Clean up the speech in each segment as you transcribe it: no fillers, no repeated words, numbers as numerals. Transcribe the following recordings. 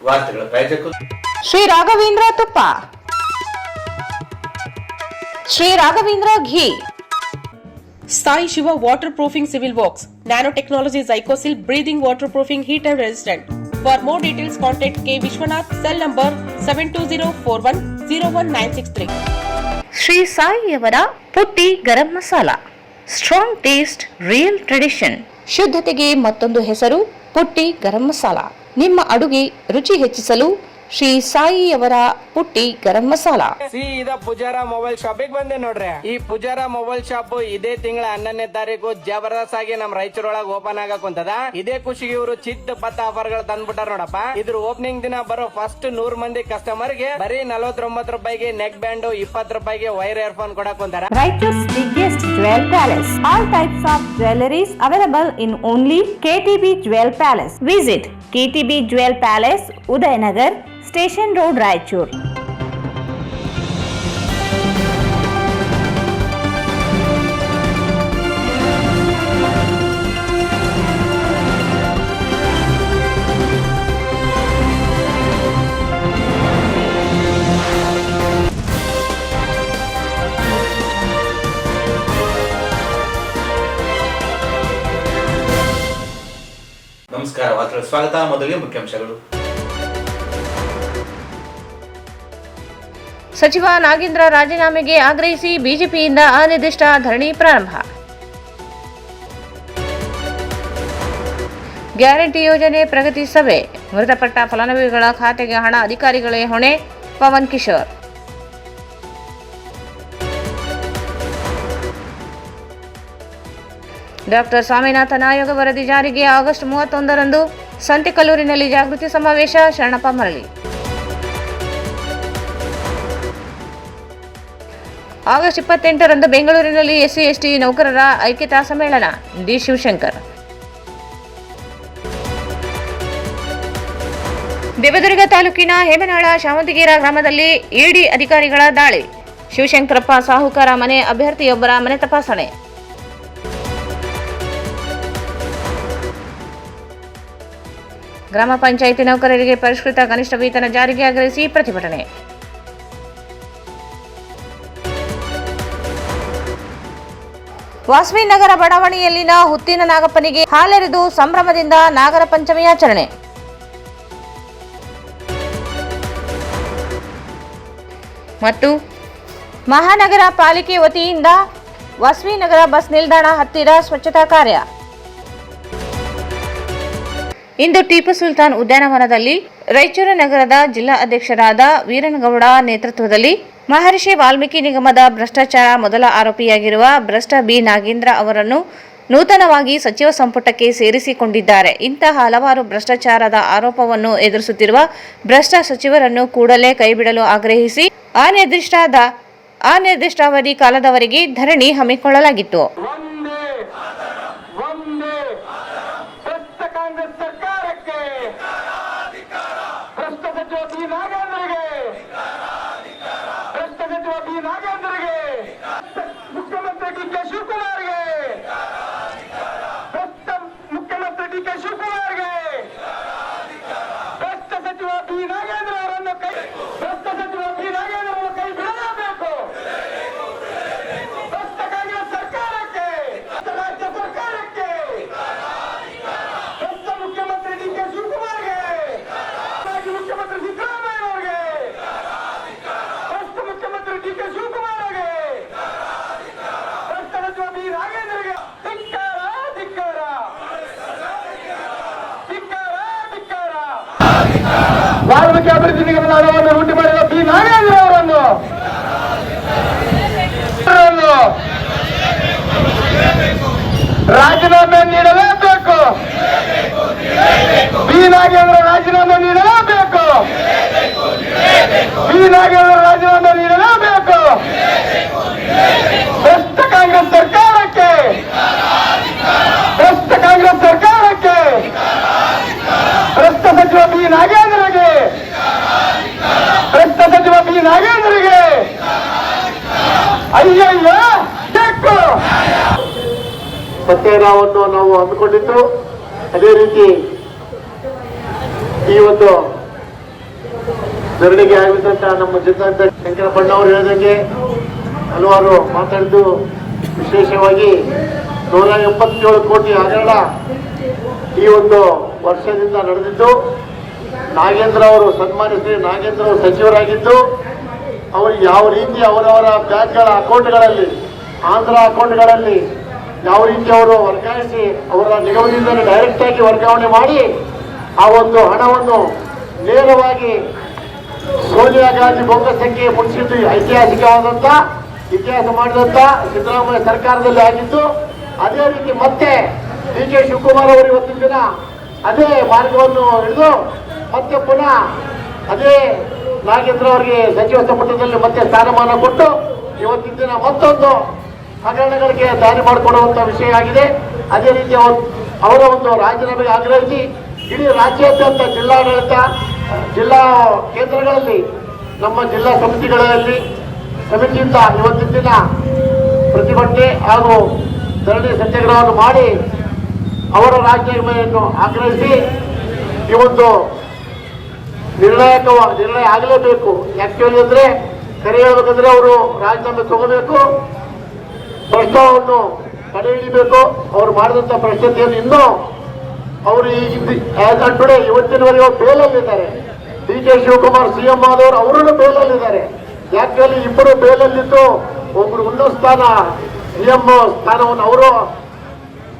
ವಾರ್ತೆಗಳ ಪ್ರಾಯೋಜಕರು ಶ್ರೀ ರಾಘವೇಂದ್ರ ತುಪ್ಪ, Shri Raghavendra ghee, Sai Shiva waterproofing civil works, nano technology zycosil breathing waterproofing heat and resistant. For more details contact K Vishwanath, cell number 7204101963. Shri ಸಾಯಿಯವರ Putti garam masala, strong taste, real tradition. ಶುದ್ಧತೆಗೆ ಮತ್ತೊಂದು ಹೆಸರು ಪುಟ್ಟಿ ಗರಂ ಮಸಾಲ. ನಿಮ್ಮ ಅಡುಗೆ ರುಚಿ ಹೆಚ್ಚಿಸಲು ಶ್ರೀ ಸಾಯಿಯವರ ಪುಟ್ಟಿ ಗರಂ ಮಸಾಲ. ಸೀದಾ ಪೂಜಾರ ಮೊಬೈಲ್ ಶಾಪಿಗೆ ಬಂದೆ ನೋಡ್ರಿ. ಈ ಪೂಜಾರ ಮೊಬೈಲ್ ಶಾಪ್ ಇದೇ ತಿಂಗಳ 11ನೇ ತಾರೀಕು ಜಬರ್ದಸ್ತ್ ಆಗಿ ನಮ್ ರಾಯಚೂರೊಳಗ ಓಪನ್ ಆಗಕುಂತದ. ಇದೇ ಖುಷಿಗೆ ಇವರು ಚಿತ್ತ ಪತ್ತ ಆಫರ್ ಗಳು ತಂದ್ಬಿಟ್ಟಾರ ನೋಡಪ್ಪ. ಇದ್ರ ಓಪನಿಂಗ್ ದಿನ ಬರೋ ಫಸ್ಟ್ 100 ಮಂದಿ ಕಸ್ಟಮರ್ ಗೆ ಬರೀ 49 ರೂಪಾಯಿಗೆ ನೆಕ್ ಬ್ಯಾಂಡ್, 20 ರೂಪಾಯಿಗೆ ವೈರ್ ಇಯರ್ಫೋನ್ ಕೊಡಕುಂತಾರ. Raichur's biggest jewel palace. All types of jewelries available in only KTB Jewel Palace. Visit KTB Jewel Palace, Udayanagar, Station Road, Raichur. ನಮಸ್ಕಾರ, ವಾರ್ತೆಗಳ ಸ್ವಾಗತ. ಮೊದಲಿಗೆ ಮುಖ್ಯಾಂಶಗಳು. ಸಚಿವ ನಾಗೇಂದ್ರ ರಾಜೀನಾಮೆಗೆ ಆಗ್ರಹಿಸಿ ಬಿಜೆಪಿಯಿಂದ ಅನಿರ್ದಿಷ್ಟ ಧರಣಿ ಪ್ರಾರಂಭ. ಗ್ಯಾರಂಟಿ ಯೋಜನೆ ಪ್ರಗತಿ ಸಭೆ, ಮೃತಪಟ್ಟ ಫಲಾನುಭವಿಗಳ ಖಾತೆಗೆ ಹಣ ಅಧಿಕಾರಿಗಳೇ ಹೊಣೆ, ಪವನ್ ಕಿಶೋರ್. ಡಾಕ್ಟರ್ ಸ್ವಾಮಿನಾಥನ್ ಆಯೋಗ ವರದಿ ಜಾರಿಗೆ ಆಗಸ್ಟ್ 31ರಂದು ಸಂತೆಕಲ್ಲೂರಿನಲ್ಲಿ ಜಾಗೃತಿ ಸಮಾವೇಶ, ಶರಣಪ್ಪ ಮರಳಿ. ಆಗಸ್ಟ್ 28ರಂದು ಬೆಂಗಳೂರಿನಲ್ಲಿ SC/ST ನೌಕರರ ಐಕ್ಯತಾ ಸಮ್ಮೇಳನ, ಡಿ ಶಿವಶಂಕರ್. ದೇವದುರ್ಗ ತಾಲೂಕಿನ ಹೇಮನಾಳ ಶಾವಂತಿಗೇರ ಗ್ರಾಮದಲ್ಲಿ ಇಡಿ ಅಧಿಕಾರಿಗಳ ದಾಳಿ, ಶಿವಶಂಕರಪ್ಪ ಸಾಹುಕಾರ ಮನೆ ಅಭ್ಯರ್ಥಿಯೊಬ್ಬರ ಮನೆ ತಪಾಸಣೆ. ಗ್ರಾಮ ಪಂಚಾಯಿತಿ ನೌಕರರಿಗೆ ಪರಿಷ್ಕೃತ ಕನಿಷ್ಠ ವೇತನ ಜಾರಿಗೆ ಆಗ್ರಹಿಸಿ ಪ್ರತಿಭಟನೆ. ವಾಸವಿ ನಗರ ಬಡಾವಣೆಯಲ್ಲಿನ ಹುತ್ತಿನ ನಾಗಪ್ಪನಿಗೆ ಹಾಲೆರೆದು ಸಂಭ್ರಮದಿಂದ ನಾಗರ ಪಂಚಮಿ ಆಚರಣೆ. ಮತ್ತು ಮಹಾನಗರ ಪಾಲಿಕೆ ವತಿಯಿಂದ ವಾಸವಿ ನಗರ ಬಸ್ ನಿಲ್ದಾಣ ಹತ್ತಿರ ಸ್ವಚ್ಛತಾ ಕಾರ್ಯ. ಇಂದು ಟಿಪ್ಪು ಸುಲ್ತಾನ್ ಉದ್ಯಾನವನದಲ್ಲಿ ರಾಯಚೂರು ನಗರದ ಜಿಲ್ಲಾ ಅಧ್ಯಕ್ಷರಾದ ವೀರನಗೌಡ ನೇತೃತ್ವದಲ್ಲಿ ಮಹರ್ಷಿ ವಾಲ್ಮೀಕಿ ನಿಗಮದ ಭ್ರಷ್ಟಾಚಾರ ಮೊದಲ ಆರೋಪಿಯಾಗಿರುವ ಭ್ರಷ್ಟ ಬಿ ನಾಗೇಂದ್ರ ಅವರನ್ನು ನೂತನವಾಗಿ ಸಚಿವ ಸಂಪುಟಕ್ಕೆ ಸೇರಿಸಿಕೊಂಡಿದ್ದಾರೆ. ಇಂತಹ ಹಲವಾರು ಭ್ರಷ್ಟಾಚಾರದ ಆರೋಪವನ್ನು ಎದುರಿಸುತ್ತಿರುವ ಭ್ರಷ್ಟ ಸಚಿವರನ್ನು ಕೂಡಲೇ ಕೈಬಿಡಲು ಆಗ್ರಹಿಸಿ ಅನಿರ್ದಿಷ್ಟಾವಧಿ ಕಾಲದವರೆಗೆ ಧರಣಿ ಹಮ್ಮಿಕೊಳ್ಳಲಾಗಿತ್ತು. ವಾಲ್ಮೀಕಿ ಅಭಿವೃದ್ಧಿ ನಿಗಮದ ಹಣವನ್ನು ಲೂಟಿ ಮಾಡಿದ ಬಿ ನಾಗೇಂದ್ರ ಅವರನ್ನು ರಾಜೀನಾಮೆ ನೀಡಲೇಬೇಕು. ಬಿ ನಾಗೇಂದ್ರ ರಾಜೀನಾಮೆ ನೀಡಲೇಬೇಕು. ಬಿ ನಾಗೇಂದ್ರ ರಾಜೀನಾಮೆ ನೀಡಲೇಬೇಕು. ಭ್ರಷ್ಟ ಕಾಂಗ್ರೆಸ್ ಸರ್ಕಾರಕ್ಕೆ, ಭ್ರಷ್ಟ ಕಾಂಗ್ರೆಸ್ ಸರ್ಕಾರಕ್ಕೆ, ಭ್ರಷ್ಟ ಸಚಿವ ಬಿ ನಾಗೇಂದ್ರಗೆ, ಭ್ರಷ್ಟ ಸಚಿವ ಬಿ ನಾಗೇಂದ್ರಗೆ ಅಯ್ಯಯ್ಯ ಬೇಕು. ಸತ್ಯಾಗ್ರಹವನ್ನು ನಾವು ಅಂದುಕೊಂಡಿದ್ದು. ಅದೇ ರೀತಿ ಈ ಒಂದು ಧರಣಿಗೆ ಆಗಿದ್ದಂತ ನಮ್ಮ ಜಿಲ್ಲಾಧ್ಯಕ್ಷ ಶಂಕರಪ್ಪಣ್ಣ ಅವರು ಹೇಳಿದಂಗೆ ಹಲವಾರು ಮಾತಾಡಿದ್ದು, ವಿಶೇಷವಾಗಿ 187 ಕೋಟಿ ಹಗರಣ ಈ ಒಂದು ವರ್ಷದಿಂದ ನಡೆದಿದ್ದು, ನಾಗೇಂದ್ರ ಅವರು ಸನ್ಮಾನ್ಯ ಶ್ರೀ ನಾಗೇಂದ್ರ ಅವರು ಸಚಿವರಾಗಿದ್ದು ಅವರು ಯಾವ ರೀತಿ ಅವರವರ ಬ್ಯಾಂಕ್ಗಳ ಅಕೌಂಟ್ಗಳಲ್ಲಿ, ಆಂಧ್ರ ಅಕೌಂಟ್ಗಳಲ್ಲಿ ಯಾವ ರೀತಿ ಅವರು ವರ್ಗಾಯಿಸಿ ಅವರ ನಿಗಮದಿಂದ ಡೈರೆಕ್ಟ್ ಆಗಿ ವರ್ಗಾವಣೆ ಮಾಡಿ ಆ ಒಂದು ಹಣವನ್ನು ನೇರವಾಗಿ ಸೋನಿಯಾ ಗಾಂಧಿ ಬೊಕ್ಕಸಕ್ಕೆ ಮುಟ್ಟಿಸಿದ್ದು ಐತಿಹಾಸಿಕವಾದಂಥ ಇತಿಹಾಸ ಮಾಡಿದಂಥ ಸಿದ್ದರಾಮಯ್ಯ ಸರ್ಕಾರದಲ್ಲಿ ಆಗಿದ್ದು, ಅದೇ ರೀತಿ ಮತ್ತೆ ಡಿ ಕೆ ಶಿವಕುಮಾರ್ ಅವರು ಇವತ್ತಿನ ದಿನ ಅದೇ ಮಾರ್ಗವನ್ನು ಹಿಡಿದು ಮತ್ತೆ ಪುನಃ ಅದೇ ನಾಗೇಂದ್ರ ಅವರಿಗೆ ಸಚಿವ ಸಂಪುಟದಲ್ಲಿ ಮತ್ತೆ ಸ್ಥಾನಮಾನ ಕೊಟ್ಟು ಇವತ್ತಿನ ದಿನ ಮತ್ತೊಂದು ಹಗರಣಗಳಿಗೆ ದಾರಿ ಮಾಡಿಕೊಡುವಂಥ ವಿಷಯ ಆಗಿದೆ. ಅದೇ ರೀತಿ ಅವರ ಒಂದು ರಾಜೀನಾಮೆಗೆ ಆಗ್ರಹಿಸಿ ಇಡೀ ರಾಜ್ಯಾದ್ಯಂತ ಜಿಲ್ಲಾಡಳಿತ, ಜಿಲ್ಲಾ ಕೇಂದ್ರಗಳಲ್ಲಿ, ನಮ್ಮ ಜಿಲ್ಲಾ ಸಮಿತಿಯಿಂದ ಇವತ್ತಿನ ದಿನ ಪ್ರತಿಭಟನೆ ಹಾಗೂ ಧರಣಿ ಸತ್ಯಾಗ್ರಹವನ್ನು ಮಾಡಿ ಅವರ ರಾಜೀನಾಮೆಯನ್ನು ಆಗ್ರಹಿಸಿ ಈ ಒಂದು ನಿರ್ಣಯ ಆಗಲೇಬೇಕು. ಆಕ್ಚುಲಿ ಅಂದ್ರೆ ಕರೆ ಹೇಳ್ಬೇಕಂದ್ರೆ ಅವರು ರಾಜೀನಾಮೆ ತಗೋಬೇಕು, ಪ್ರಸ್ತಾವವನ್ನು ತಡೆ ಹಿಡಿಬೇಕು. ಅವರು ಮಾಡಿದಂಥ ಪರಿಸ್ಥಿತಿಯನ್ನು ಇನ್ನೂ ಅವರು ಟುಡೇ ಇವತ್ತಿನವರೆಗೂ ಬೇಲಲ್ಲಿದ್ದಾರೆ. ಡಿ ಕೆ ಶಿವಕುಮಾರ್ ಸಿಎಂ ಆದವರು ಅವರೂ ಬೇಲಲ್ಲಿದ್ದಾರೆ. ಯಾಕೆಂದ್ರೆ ಇಬ್ಬರು ಬೇಲಲ್ಲಿದ್ದು ಒಬ್ಬರು ಉನ್ನತ ಸ್ಥಾನ ಸಿಎಂ ಸ್ಥಾನವನ್ನು ಅವರು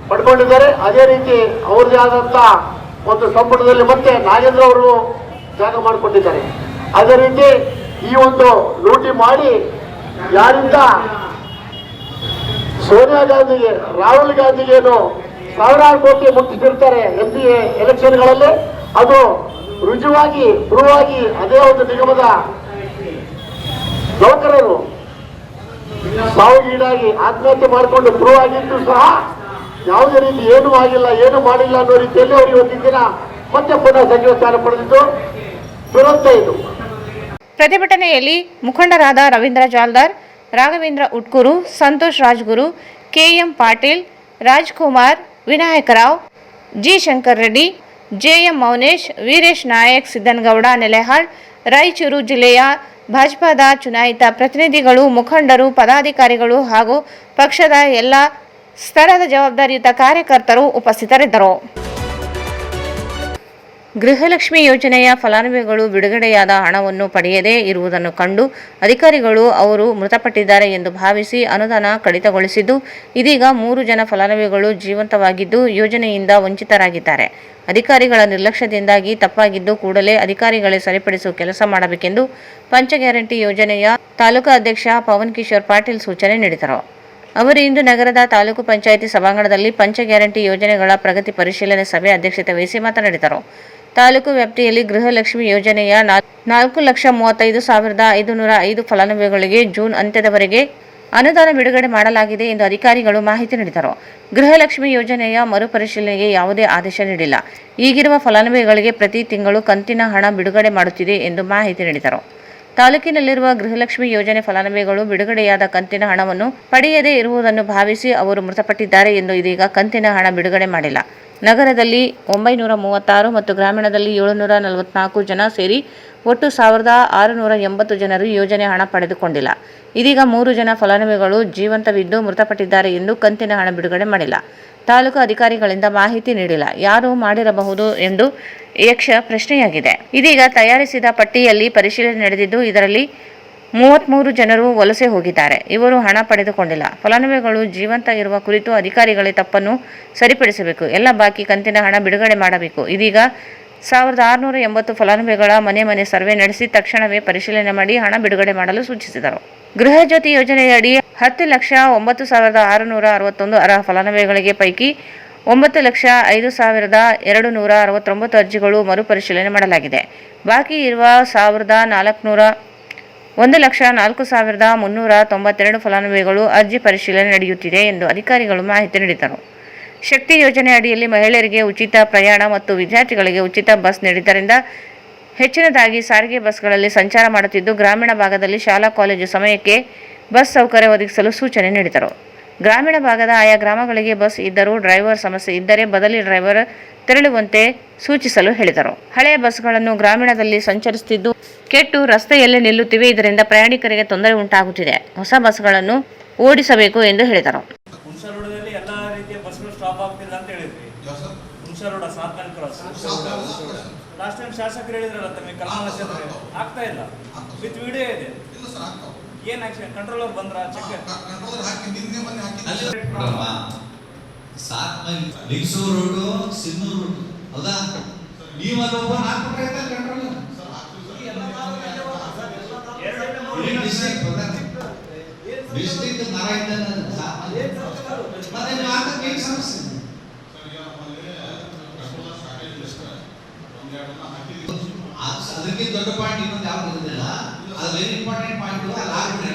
ಪಡ್ಕೊಂಡಿದ್ದಾರೆ. ಅದೇ ರೀತಿ ಅವ್ರದೇ ಆದಂಥ ಒಂದು ಸಂಪುಟದಲ್ಲಿ ಮತ್ತೆ ನಾಗೇಂದ್ರ ಅವರು ಜಾಗ ಮಾಡಿಕೊಂಡಿದ್ದಾರೆ. ಅದೇ ರೀತಿ ಈ ಒಂದು ಲೂಟಿ ಮಾಡಿ ಯಾರಿಂದ ಸೋನಿಯಾ ಗಾಂಧಿಗೆ, ರಾಹುಲ್ ಗಾಂಧಿಗೇನು ಸಾವಿರಾರು ಕೋಟಿ ಮುಟ್ಟಿಸಿರ್ತಾರೆ MP ಎಲೆಕ್ಷನ್ಗಳಲ್ಲಿ, ಅದು ರುಜುವಾಗಿ ಪ್ರೂವಾಗಿ ಅದೇ ಒಂದು ನಿಗಮದ ನೌಕರರು ಸಾವಿಗೀಡಾಗಿ ಆತ್ಮಹತ್ಯೆ ಮಾಡಿಕೊಂಡು ಪ್ರೂವ್ ಆಗಿದ್ದು ಸಹ ಯಾವುದೇ ರೀತಿ ಏನೂ ಆಗಿಲ್ಲ, ಏನು ಮಾಡಿಲ್ಲ ಅನ್ನೋ ರೀತಿಯಲ್ಲಿ ಅವರು ಇವತ್ತಿನ ದಿನ ಮತ್ತೆ ಪುನಃ ಸಚಿವ ಸ್ಥಾನ ಪಡೆದಿದ್ದು ದುರಂತ ಇದು. ಪ್ರತಿಭಟನೆಯಲ್ಲಿ ಮುಖಂಡರಾದ Ravindra Jaldar, Raghavendra Utkur, Santosh Rajguru, KM Patil, Rajkumar, Vinayakrao, G Shankar Reddy, JM Mounesh, Veeresh Nayak, Siddanagouda Nelehal, Raichur ಜಿಲ್ಲೆಯ ಭಾಜಪಾದ ಚುನಾಯಿತ ಪ್ರತಿನಿಧಿಗಳು, ಮುಖಂಡರು, ಪದಾಧಿಕಾರಿಗಳು ಹಾಗೂ ಪಕ್ಷದ ಎಲ್ಲ ಸ್ತರದ ಜವಾಬ್ದಾರಿಯುತ ಕಾರ್ಯಕರ್ತರು ಉಪಸ್ಥಿತರಿದ್ದರು. ಗೃಹಲಕ್ಷ್ಮಿ ಯೋಜನೆಯ ಫಲಾನುಭವಿಗಳು ಬಿಡುಗಡೆಯಾದ ಹಣವನ್ನು ಪಡೆಯದೇ ಇರುವುದನ್ನು ಕಂಡು ಅಧಿಕಾರಿಗಳು ಅವರು ಮೃತಪಟ್ಟಿದ್ದಾರೆ ಎಂದು ಭಾವಿಸಿ ಅನುದಾನ ಕಡಿತಗೊಳಿಸಿದ್ದು, ಇದೀಗ 3 ಜನ ಫಲಾನುಭವಿಗಳು ಜೀವಂತವಾಗಿದ್ದು ಯೋಜನೆಯಿಂದ ವಂಚಿತರಾಗಿದ್ದಾರೆ. ಅಧಿಕಾರಿಗಳ ನಿರ್ಲಕ್ಷ್ಯದಿಂದಾಗಿ ತಪ್ಪಾಗಿದ್ದು ಕೂಡಲೇ ಅಧಿಕಾರಿಗಳೇ ಸರಿಪಡಿಸುವ ಕೆಲಸ ಮಾಡಬೇಕೆಂದು ಪಂಚ ಗ್ಯಾರಂಟಿ ಯೋಜನೆಯ ತಾಲೂಕು ಅಧ್ಯಕ್ಷ ಪವನ್ ಕಿಶೋರ್ ಪಾಟೀಲ್ ಸೂಚನೆ ನೀಡಿದರು. ಅವರು ಇಂದು ನಗರದ ತಾಲೂಕು ಪಂಚಾಯಿತಿ ಸಭಾಂಗಣದಲ್ಲಿ ಪಂಚ ಗ್ಯಾರಂಟಿ ಯೋಜನೆಗಳ ಪ್ರಗತಿ ಪರಿಶೀಲನೆ ಸಭೆ ಅಧ್ಯಕ್ಷತೆ ವಹಿಸಿ ಮಾತನಾಡಿದರು. ತಾಲೂಕು ವ್ಯಾಪ್ತಿಯಲ್ಲಿ ಗೃಹಲಕ್ಷ್ಮಿ ಯೋಜನೆಯ 4,35,505 ಫಲಾನುಭವಿಗಳಿಗೆ ಜೂನ್ ಅಂತ್ಯದವರೆಗೆ ಅನುದಾನ ಬಿಡುಗಡೆ ಮಾಡಲಾಗಿದೆ ಎಂದು ಅಧಿಕಾರಿಗಳು ಮಾಹಿತಿ ನೀಡಿದರು. ಗೃಹಲಕ್ಷ್ಮಿ ಯೋಜನೆಯ ಮರುಪರಿಶೀಲನೆಗೆ ಯಾವುದೇ ಆದೇಶ ನೀಡಿಲ್ಲ. ಈಗಿರುವ ಫಲಾನುಭವಿಗಳಿಗೆ ಪ್ರತಿ ತಿಂಗಳು ಕಂತಿನ ಹಣ ಬಿಡುಗಡೆ ಮಾಡುತ್ತಿದೆ ಎಂದು ಮಾಹಿತಿ ನೀಡಿದರು. ತಾಲೂಕಿನಲ್ಲಿರುವ ಗೃಹಲಕ್ಷ್ಮಿ ಯೋಜನೆ ಫಲಾನುಭವಿಗಳು ಬಿಡುಗಡೆಯಾದ ಕಂತಿನ ಹಣವನ್ನು ಪಡೆಯದೇ ಇರುವುದನ್ನು ಭಾವಿಸಿ ಅವರು ಮೃತಪಟ್ಟಿದ್ದಾರೆ ಎಂದು ಇದೀಗ ಕಂತಿನ ಹಣ ಬಿಡುಗಡೆ ಮಾಡಿಲ್ಲ. ನಗರದಲ್ಲಿ 936 ಮತ್ತು ಗ್ರಾಮೀಣದಲ್ಲಿ 744 ಜನ ಸೇರಿ ಒಟ್ಟು 1680 ಜನರು ಯೋಜನೆ ಹಣ ಪಡೆದುಕೊಂಡಿಲ್ಲ. ಇದೀಗ 3 ಜನ ಫಲಾನುಭವಿಗಳು ಜೀವಂತವಿದ್ದು ಮೃತಪಟ್ಟಿದ್ದಾರೆ ಎಂದು ಕಂತಿನ ಹಣ ಬಿಡುಗಡೆ ಮಾಡಿಲ್ಲ. ತಾಲೂಕು ಅಧಿಕಾರಿಗಳಿಂದ ಮಾಹಿತಿ ನೀಡಿಲ್ಲ. ಯಾರು ಮಾಡಿರಬಹುದು ಎಂದು ಯಕ್ಷ ಪ್ರಶ್ನೆಯಾಗಿದೆ. ಇದೀಗ ತಯಾರಿಸಿದ ಪಟ್ಟಿಯಲ್ಲಿ ಪರಿಶೀಲನೆ ನಡೆದಿದ್ದು ಇದರಲ್ಲಿ 33 ಜನರು ವಲಸೆ ಹೋಗಿದ್ದಾರೆ. ಇವರು ಹಣ ಪಡೆದುಕೊಂಡಿಲ್ಲ. ಫಲಾನುಭವಿಗಳು ಜೀವಂತ ಇರುವ ಕುರಿತು ಅಧಿಕಾರಿಗಳೇ ತಪ್ಪನ್ನು ಸರಿಪಡಿಸಬೇಕು. ಎಲ್ಲ ಬಾಕಿ ಕಂತಿನ ಹಣ ಬಿಡುಗಡೆ ಮಾಡಬೇಕು. ಇದೀಗ 1680 ಫಲಾನುಭವಿಗಳ ಮನೆ ಸರ್ವೆ ನಡೆಸಿ ತಕ್ಷಣವೇ ಪರಿಶೀಲನೆ ಮಾಡಿ ಹಣ ಬಿಡುಗಡೆ ಮಾಡಲು ಸೂಚಿಸಿದರು. ಗೃಹ ಜ್ಯೋತಿ ಯೋಜನೆಯಡಿ 10,09,661 ಅರ್ಹ ಫಲಾನುಭವಿಗಳಿಗೆ ಪೈಕಿ 9,05,269 ಅರ್ಜಿಗಳು ಮರುಪರಿಶೀಲನೆ ಮಾಡಲಾಗಿದೆ. ಬಾಕಿ ಇರುವ 1,04,392 ಫಲಾನುಭವಿಗಳು ಅರ್ಜಿ ಪರಿಶೀಲನೆ ನಡೆಯುತ್ತಿದೆ ಎಂದು ಅಧಿಕಾರಿಗಳು ಮಾಹಿತಿ ನೀಡಿದರು. ಶಕ್ತಿ ಯೋಜನೆ ಅಡಿಯಲ್ಲಿ ಮಹಿಳೆಯರಿಗೆ ಉಚಿತ ಪ್ರಯಾಣ ಮತ್ತು ವಿದ್ಯಾರ್ಥಿಗಳಿಗೆ ಉಚಿತ ಬಸ್ ನೀಡಿದ್ದರಿಂದ ಹೆಚ್ಚಿನದಾಗಿ ಸಾರಿಗೆ ಬಸ್ಗಳಲ್ಲಿ ಸಂಚಾರ ಮಾಡುತ್ತಿದ್ದು ಗ್ರಾಮೀಣ ಭಾಗದಲ್ಲಿ ಶಾಲಾ ಕಾಲೇಜು ಸಮಯಕ್ಕೆ ಬಸ್ ಸೌಕರ್ಯ ಒದಗಿಸಲು ಸೂಚನೆ ನೀಡಿದರು. ಗ್ರಾಮೀಣ ಭಾಗದ ಆಯಾ ಗ್ರಾಮಗಳಿಗೆ ಬಸ್ ಇದ್ದರೂ ಡ್ರೈವರ್ ಸಮಸ್ಯೆ ಇದ್ದರೆ ಬದಲಿ ಡ್ರೈವರ್ ತೆರಳುವಂತೆ ಸೂಚಿಸಲು ಹೇಳಿದರು. ಹಳೆಯ ಬಸ್ಗಳನ್ನು ಗ್ರಾಮೀಣದಲ್ಲಿ ಸಂಚರಿಸುತ್ತಿದ್ದು ಕೆಟ್ಟು ರಸ್ತೆಯಲ್ಲೇ ನಿಲ್ಲುತ್ತಿವೆ. ಇದರಿಂದ ಪ್ರಯಾಣಿಕರಿಗೆ ತೊಂದರೆ ಉಂಟಾಗುತ್ತಿದೆ. ಹೊಸ ಬಸ್ಗಳನ್ನು ಓಡಿಸಬೇಕು ಎಂದು ಹೇಳಿದರು. ಹುಣಸಾ ರೋಡಲ್ಲಿ ಎಲ್ಲ ರೀತಿಯ ಬಸ್ಗಳು ಸ್ಟಾಪ್ ಆಗ್ತಿಲ್ಲ ಅಂತ ಹೇಳಿದ್ರಿ. ಹುಣಸಾ ರೋಡ ಸಾತ್ನಾಳ್ ಕ್ರಾಸ್ ಲಾಸ್ಟ್ ಟೈಮ್ ಶಾಸಕರು ಹೇಳಿದ್ರಲ್ಲ ತಮಗೆ ಕಲ್ಯಾಣ ಆಗ್ತಾ ಇಲ್ಲ. ವಿತ್ ವಿಡಿಯೋ ಇದೆ. ಏನ್ ಆಕ್ಷನ್ ಕಂಟ್ರೋಲ್ ಅವ್ರು ಬಂದ್ರ check Lingsugur road Sinnur road ಹೌದಾ? ನೀವು ಅಲ್ಲಿ ಒಬ್ಬ ಡಿಸ್ಟ್ರಿಕ್ಟ್ ಮರ ಇದ್ದಾನೆ ಮತ್ತೆ ನೀವು ಹಾಕಕ್ಕೆ ಏನು ಸಮಸ್ಯೆ? ಅದಕ್ಕೆ ದೊಡ್ಡ ಪಾಯಿಂಟ್ ಇನ್ನೊಂದು ಯಾವ್ದು ಇರೋದಿಲ್ಲ. ಅದು ವೆರಿ ಇಂಪಾರ್ಟೆಂಟ್ ಪಾಯಿಂಟ್ ಅಲ್ಲಿ ಆಗ್ಬಿಡ್ರಿ.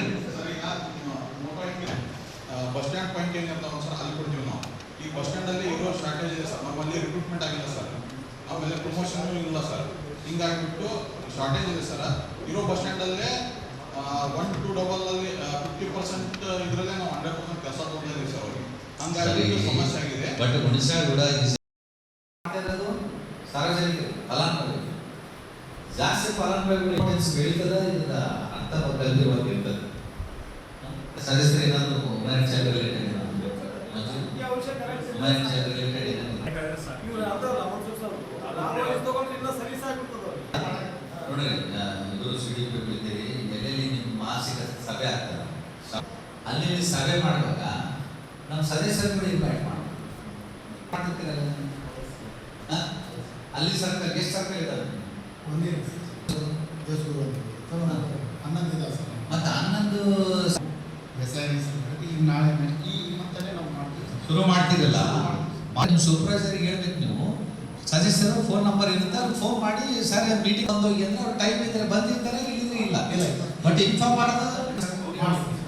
ಬಸ್ ಸ್ಟ್ಯಾಂಡ್ ಪಾಯಿಂಟ್ ಏನಿರ್ತಾವ ಸರ್ ಅಲ್ಲಿ ಕೊಡ್ತೀವಿ ನಾವು. ಈ ಬಸ್ ಸ್ಟ್ಯಾಂಡ್ ಅಲ್ಲಿ ಇರೋ ಶಾರ್ಟೇಜ್ ಇದೆ ಸರ್. ನಮ್ಮಲ್ಲಿ ರಿಕ್ರೂಟ್ಮೆಂಟ್ ಆಗಿಲ್ಲ ಸರ್, ಆಮೇಲೆ ಪ್ರಮೋಷನ್ ಇಲ್ಲ ಸರ್. ಹಿಂಗಾಗಿಬಿಟ್ಟು ಶಾರ್ಟೇಜ್ ಇದೆ ಸರ್. ಇರೋ ಬಸ್ ಸ್ಟ್ಯಾಂಡ್ ಅಲ್ಲೇ 1 to 2 ಅಲ್ಲಿ 50% ಇದರಲ್ಲೇ ನಾವು 100% ಕೆಲಸ ತಗೊಂಡಿದ್ದೀವಿ ಸರ್ ಅವ್ರಿಗೆ. ಹಂಗಾಗಿ ಸಮಸ್ಯೆ ಆಗಿದೆ. ಬಟ್ ಹುಣಸಾ ರೋಡ ಸಾರ್ವಜನಿಕರು ಫಲಾನುಭವಿ ಜಾಸ್ತಿ ಫಲಾನುಭವಿಗಳು ಇಂಟೆನ್ಸ್ ಬೆಳೀತದ ಇದನ್ನ ಅರ್ಥ ಕಲಿತಿರುವಂತಿರ್ತದೆ. ಸದಸ್ಯರು ಏನಾದರೂ ಮ್ಯಾರೇಜ್ ಚಾರ್ಜ್ ರಿಲೇಟೆಡ್ ನೋಡ್ರಿ, ಇವರು ಸಿಡಿ ಬಿಟ್ಟಿದ್ದೀರಿ. ಎಲ್ಲೆಲ್ಲಿ ನಿಮ್ಮ ಮಾಸಿಕ ಸಭೆ ಆಗ್ತದೆ, ಅಲ್ಲಿ ಸಭೆ ಮಾಡುವಾಗ ನಮ್ಮ ಸದಸ್ಯರುಗಳು ಇನ್ವೈಟ್ ಮಾಡ್ತಿರಲ್ಲ. ಅಲ್ಲಿ ಸರ್ಕಲ್ ಎಷ್ಟು ಸರ್ಕಲ್ ಇದ್ದಾವೆ? ಮತ್ತೆ 11 ಶುರು ಮಾಡ್ತಿರಲ್ಲ. ನಿಮ್ಮ ಸೂಪರ್ವೈಸರ್ಗೆ ಹೇಳ್ಬೇಕು ನೀವು. ಸದಸ್ಯರು ಫೋನ್ ನಂಬರ್ ಇರುತ್ತೆ, ಅವ್ರಿಗೆ ಫೋನ್ ಮಾಡಿ ಸರ್ ಮೀಟಿಂಗ್ ಬಂದೋಗಿ ಅಂದ್ರೆ ಅವ್ರು ಟೈಮ್ ಇದ್ರೆ ಬಂದಿರ್ತಾರೆ, ಇಲ್ಲಿದ್ರೆ ಇಲ್ಲ. ಬಟ್ ಇನ್ಫಾರ್ಮ್ ಮಾಡೋದು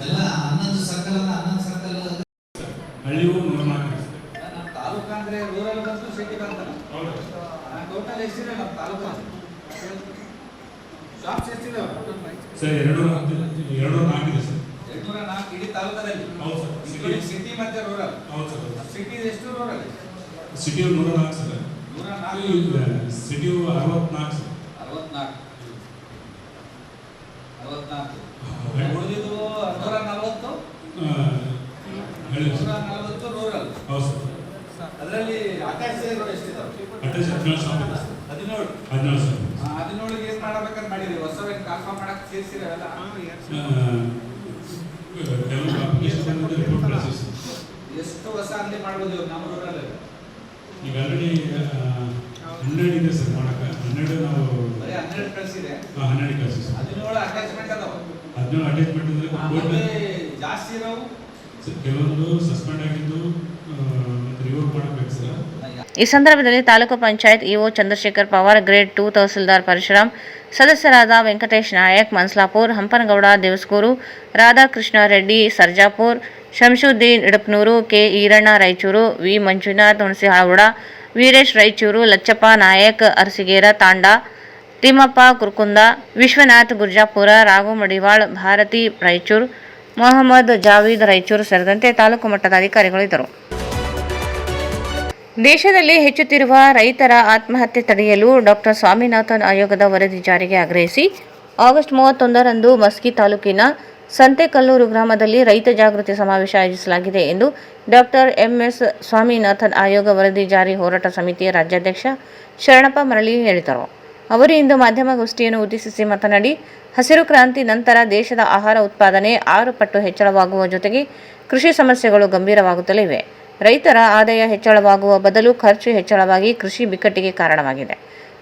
ಎಲ್ಲ 11 ಸರ್ಕಲ್ ಅಲ್ಲ, 11 ಸರ್ಕಲ್ ನಮ್ಮ ತಾಲೂಕು ಅಂದ್ರೆ ರೂರಲ್ ಬಂತು ಸಿಟಿ ಬಂತಲ್ಲ. ಟೋಟಲ್ ಎಷ್ಟಿದೆ ನಮ್ಮ ತಾಲೂಕು? ಶಾಪ್ಸ್ ಎಷ್ಟಿದೆ ಸರ್? 204 ಇದೆ ಸರ್. 204 ಇಡೀ ತಾಲೂಕಲ್ಲಿ. ಹೌದು ಸರ್. ಸಿಟಿ ಮತ್ತೆ ರೂರಲ್. ಹೌದು ಸರ್. ಸಿಟಿ ಎಷ್ಟು rural? City 104 sir. 104 city 64 sir. 64 ಉಳಿದಿದ್ದು 140 ರೂರಲ್. ಹೌದು ಸರ್. ಅದರಲ್ಲಿ ಅಟ್ಯಾಚ್ ರೋಡ್ ಎಷ್ಟಿದಾವೆ? Attach 17 sir. 17 ಏನ್ ಮಾಡಬೇಕಂತ ಮಾಡಿರಿ? ಹೊಸವೇನು ಕಾಲ್ಫಾರ್ಮ್ ಮಾಡಕ್ಕೆ ಸೇರಿಸಿರಲ್ಲ? ಎಷ್ಟು ಹೊಸ ಅಂಗಡಿ ಮಾಡ್ಬೋದು ನಮ್ಮ ರೂರಲ್ಲಿ? ಈಗ ಆಲ್ರೆಡಿ 12 ಇದೆ ಸರ್ ಮಾಡಕ್ಕೆ. 12 ನಾವು ಬರೀ 12 ಕಳಿಸಿದೆ. 12 ಕಳಿಸಿ ಸರ್. 17 ಅಟ್ಯಾಚ್ಮೆಂಟ್ ಅದಾವ. 17 ಅಟ್ಯಾಚ್ಮೆಂಟ್ ಅಂದ್ರೆ ಜಾಸ್ತಿ ಇರೋವು ಕೆಲವೊಂದು ಸಸ್ಪೆಂಡ್ ಆಗಿದ್ದು ರಿವೋಕ್ ಮಾಡಬೇಕು ಸರ್. ಈ ಸಂದರ್ಭದಲ್ಲಿ ತಾಲೂಕು ಪಂಚಾಯತ್ ಇಒ ಚಂದ್ರಶೇಖರ್ ಪವಾರ್, ಗ್ರೇಡ್ 2 ತಹಸೀಲ್ದಾರ್ ಪರಶುರಾಮ್, ಸದಸ್ಯರಾದ ವೆಂಕಟೇಶ್ ನಾಯಕ್ ಮನ್ಸ್ಲಾಪುರ್, ಹಂಪನಗೌಡ ದೇವಸ್ಕೂರು, ರಾಧಾಕೃಷ್ಣ ರೆಡ್ಡಿ ಸರ್ಜಾಪುರ್, ಶಂಶುದ್ದೀನ್ ಇಡಪ್ನೂರು, ಕೆ ಈರಣ್ಣ ರಾಯಚೂರು, ವಿ ಮಂಜುನಾಥ್ ಹುಣಸಿಹಾಳಗೌಡ, ವೀರೇಶ್ ರಾಯಚೂರು, ಲಚ್ಚಪ್ಪ ನಾಯಕ್ ಅರಸಿಗೇರ ತಾಂಡ, ತಿಮ್ಮಪ್ಪ ಕುರ್ಕುಂದ, ವಿಶ್ವನಾಥ್ ಗುರ್ಜಾಪುರ, ರಾಘು ಮಡಿವಾಳ್, ಭಾರತಿ ರಾಯಚೂರು, ಮೊಹಮ್ಮದ್ ಜಾವೀದ್ ರಾಯಚೂರು ಸೇರಿದಂತೆ ತಾಲೂಕು ಮಟ್ಟದ ಅಧಿಕಾರಿಗಳು ಇದ್ದರು. ದೇಶದಲ್ಲಿ ಹೆಚ್ಚುತ್ತಿರುವ ರೈತರ ಆತ್ಮಹತ್ಯೆ ತಡೆಯಲು ಡಾಕ್ಟರ್ ಸ್ವಾಮಿನಾಥನ್ ಆಯೋಗದ ವರದಿ ಜಾರಿಗೆ ಆಗ್ರಹಿಸಿ ಆಗಸ್ಟ್ 31ರಂದು ಮಸ್ಕಿ ತಾಲೂಕಿನ ಸಂತೆಕಲ್ಲೂರು ಗ್ರಾಮದಲ್ಲಿ ರೈತ ಜಾಗೃತಿ ಸಮಾವೇಶ ಆಯೋಜಿಸಲಾಗಿದೆ ಎಂದು ಡಾಕ್ಟರ್ ಎಂಎಸ್ ಸ್ವಾಮಿನಾಥನ್ ಆಯೋಗ ವರದಿ ಜಾರಿ ಹೋರಾಟ ಸಮಿತಿಯ ರಾಜ್ಯಾಧ್ಯಕ್ಷ ಶರಣಪ್ಪ ಮರಳಿ ಹೇಳಿದರು. ಅವರು ಇಂದು ಮಾಧ್ಯಮಗೋಷ್ಠಿಯನ್ನು ಉದ್ದೇಶಿಸಿ ಮಾತನಾಡಿ, ಹಸಿರು ಕ್ರಾಂತಿ ನಂತರ ದೇಶದ ಆಹಾರ ಉತ್ಪಾದನೆ 6 ಪಟ್ಟು ಹೆಚ್ಚಳವಾಗುವ ಜೊತೆಗೆ ಕೃಷಿ ಸಮಸ್ಯೆಗಳು ಗಂಭೀರವಾಗುತ್ತಲೇ ಇವೆ. ರೈತರ ಆದಾಯ ಹೆಚ್ಚಳವಾಗುವ ಬದಲು ಖರ್ಚು ಹೆಚ್ಚಳವಾಗಿ ಕೃಷಿ ಬಿಕ್ಕಟ್ಟಿಗೆ ಕಾರಣವಾಗಿದೆ.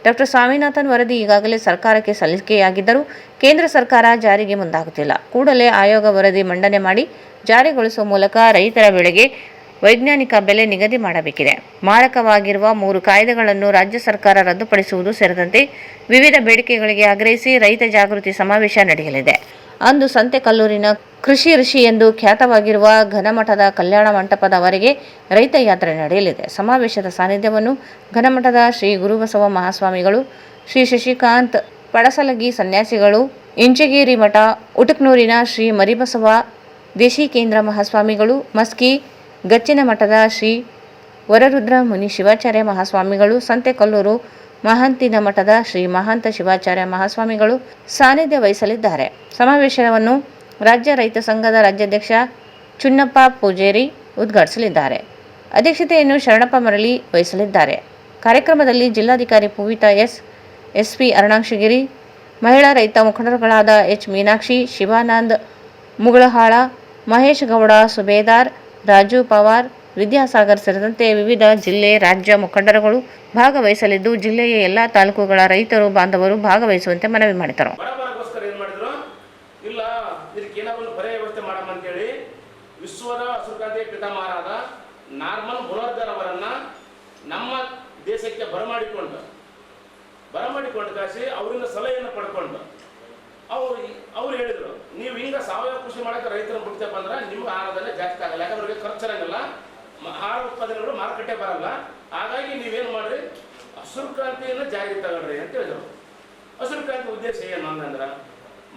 ಡಾಕ್ಟರ್ ಸ್ವಾಮಿನಾಥನ್ ವರದಿ ಈಗಾಗಲೇ ಸರ್ಕಾರಕ್ಕೆ ಸಲ್ಲಿಕೆಯಾಗಿದ್ದರೂ ಕೇಂದ್ರ ಸರ್ಕಾರ ಜಾರಿಗೆ ಮುಂದಾಗುತ್ತಿಲ್ಲ. ಕೂಡಲೇ ಆಯೋಗ ವರದಿ ಮಂಡನೆ ಮಾಡಿ ಜಾರಿಗೊಳಿಸುವ ಮೂಲಕ ರೈತರ ಬೆಳೆಗೆ ವೈಜ್ಞಾನಿಕ ಬೆಲೆ ನಿಗದಿ ಮಾಡಬೇಕಿದೆ. ಮಾರಕವಾಗಿರುವ 3 ಕಾಯ್ದೆಗಳನ್ನು ರಾಜ್ಯ ಸರ್ಕಾರ ರದ್ದುಪಡಿಸುವುದು ಸೇರಿದಂತೆ ವಿವಿಧ ಬೇಡಿಕೆಗಳಿಗೆ ಆಗ್ರಹಿಸಿ ರೈತ ಜಾಗೃತಿ ಸಮಾವೇಶ ನಡೆಯಲಿದೆ. ಅಂದು ಸಂತೆಕಲ್ಲೂರಿನ ಕೃಷಿ ಋಷಿ ಎಂದು ಖ್ಯಾತವಾಗಿರುವ ಘನಮಠದ ಕಲ್ಯಾಣ ಮಂಟಪದವರೆಗೆ ರೈತ ಯಾತ್ರೆ ನಡೆಯಲಿದೆ. ಸಮಾವೇಶದ ಸಾನ್ನಿಧ್ಯವನ್ನು ಘನಮಠದ ಶ್ರೀ ಗುರುಬಸವ ಮಹಾಸ್ವಾಮಿಗಳು, ಶ್ರೀ ಶಶಿಕಾಂತ್ ಪಡಸಲಗಿ ಸನ್ಯಾಸಿಗಳು, ಇಂಚಗೇರಿ ಮಠ, ಉಟಕ್ನೂರಿನ ಶ್ರೀ ಮರಿಬಸವ ದೇಶಿ ಕೇಂದ್ರ ಮಹಾಸ್ವಾಮಿಗಳು, ಮಸ್ಕಿ ಗಚ್ಚಿನ ಮಠದ ಶ್ರೀ ವರರುದ್ರ ಮುನಿ ಶಿವಾಚಾರ್ಯ ಮಹಾಸ್ವಾಮಿಗಳು, ಸಂತೆಕಲ್ಲೂರು ಮಹಂತಿನ ಮಠದ ಶ್ರೀ ಮಹಾಂತ ಶಿವಾಚಾರ್ಯ ಮಹಾಸ್ವಾಮಿಗಳು ಸಾನ್ನಿಧ್ಯ ವಹಿಸಲಿದ್ದಾರೆ. ಸಮಾವೇಶವನ್ನು ರಾಜ್ಯ ರೈತ ಸಂಘದ ರಾಜ್ಯಾಧ್ಯಕ್ಷ ಚುನ್ನಪ್ಪ ಪೂಜೇರಿ ಉದ್ಘಾಟಿಸಲಿದ್ದಾರೆ. ಅಧ್ಯಕ್ಷತೆಯನ್ನು ಶರಣಪ್ಪ ಮರಳಿ ವಹಿಸಲಿದ್ದಾರೆ. ಕಾರ್ಯಕ್ರಮದಲ್ಲಿ ಜಿಲ್ಲಾಧಿಕಾರಿ ಪೂವಿತಾ ಎಸ್, ಎಸ್ಪಿ ಅರುಣಾಕ್ಷಗಿರಿ, ಮಹಿಳಾ ರೈತ ಮುಖಂಡರುಗಳಾದ ಎಚ್ ಮೀನಾಕ್ಷಿ, ಶಿವಾನಂದ್ ಮುಗಳಹಾಳ, ಮಹೇಶ್ ಗೌಡ ಸುಬೇದಾರ್, ರಾಜು ಪವಾರ್, ವಿದ್ಯಾಸಾಗರ್ ಸೇರಿದಂತೆ ವಿವಿಧ ಜಿಲ್ಲೆ, ರಾಜ್ಯ ಮುಖಂಡರುಗಳು ಭಾಗವಹಿಸಲಿದ್ದು, ಜಿಲ್ಲೆಯ ಎಲ್ಲ ತಾಲೂಕುಗಳ ರೈತರು ಬಾಂಧವರು ಭಾಗವಹಿಸುವಂತೆ ಮನವಿ ಮಾಡಿದರು. ಇಲ್ಲ ಇದಕ್ಕೆ ಏನಾದ್ರು ಬರೇ ವ್ಯವಸ್ಥೆ ಮಾಡಮ್ಮ ಅಂತೇಳಿ ವಿಶ್ವದ ಹಸುರುಕ್ರಾಂತಿಯ ಪಿತಾಮಹರಾದ ನಾರ್ಮನ್ ಬುಲರ್ಗರ್ ಅವರನ್ನ ನಮ್ಮ ದೇಶಕ್ಕೆ ಬರಮಾಡಿಕೊಂಡು ಕಾಸಿ ಅವರಿಂದ ಸಲಹೆಯನ್ನು ಪಡ್ಕೊಂಡು ಅವ್ರು ಹೇಳಿದ್ರು, ನೀವು ಹಿಂಗ ಸಾವಯವ ಕೃಷಿ ಮಾಡಕ್ಕೆ ರೈತರನ್ನು ಬಿಡ್ತೇವೆ ಅಂದ್ರೆ ನಿಮ್ಗೆ ಆಹಾರದಲ್ಲೇ ಜಾಸ್ತಿ ಆಗಲ್ಲ, ಯಾಕಂದ್ರೆ ಅವ್ರಿಗೆ ಖರ್ಚಿರಂಗಿಲ್ಲ, ಆಹಾರ ಉತ್ಪಾದನೆಗಳು ಮಾರುಕಟ್ಟೆ ಬರಲ್ಲ. ಹಾಗಾಗಿ ನೀವೇನು ಮಾಡ್ರಿ, ಹಸಿರು ಕ್ರಾಂತಿಯನ್ನು ಜಾರಿಗೆ ತಗೊಳ್ರಿ ಅಂತ ಹೇಳಿದ್ರು. ಹಸಿರು ಕ್ರಾಂತಿ ಉದ್ದೇಶ ಏನು ಅಂತಂದ್ರೆ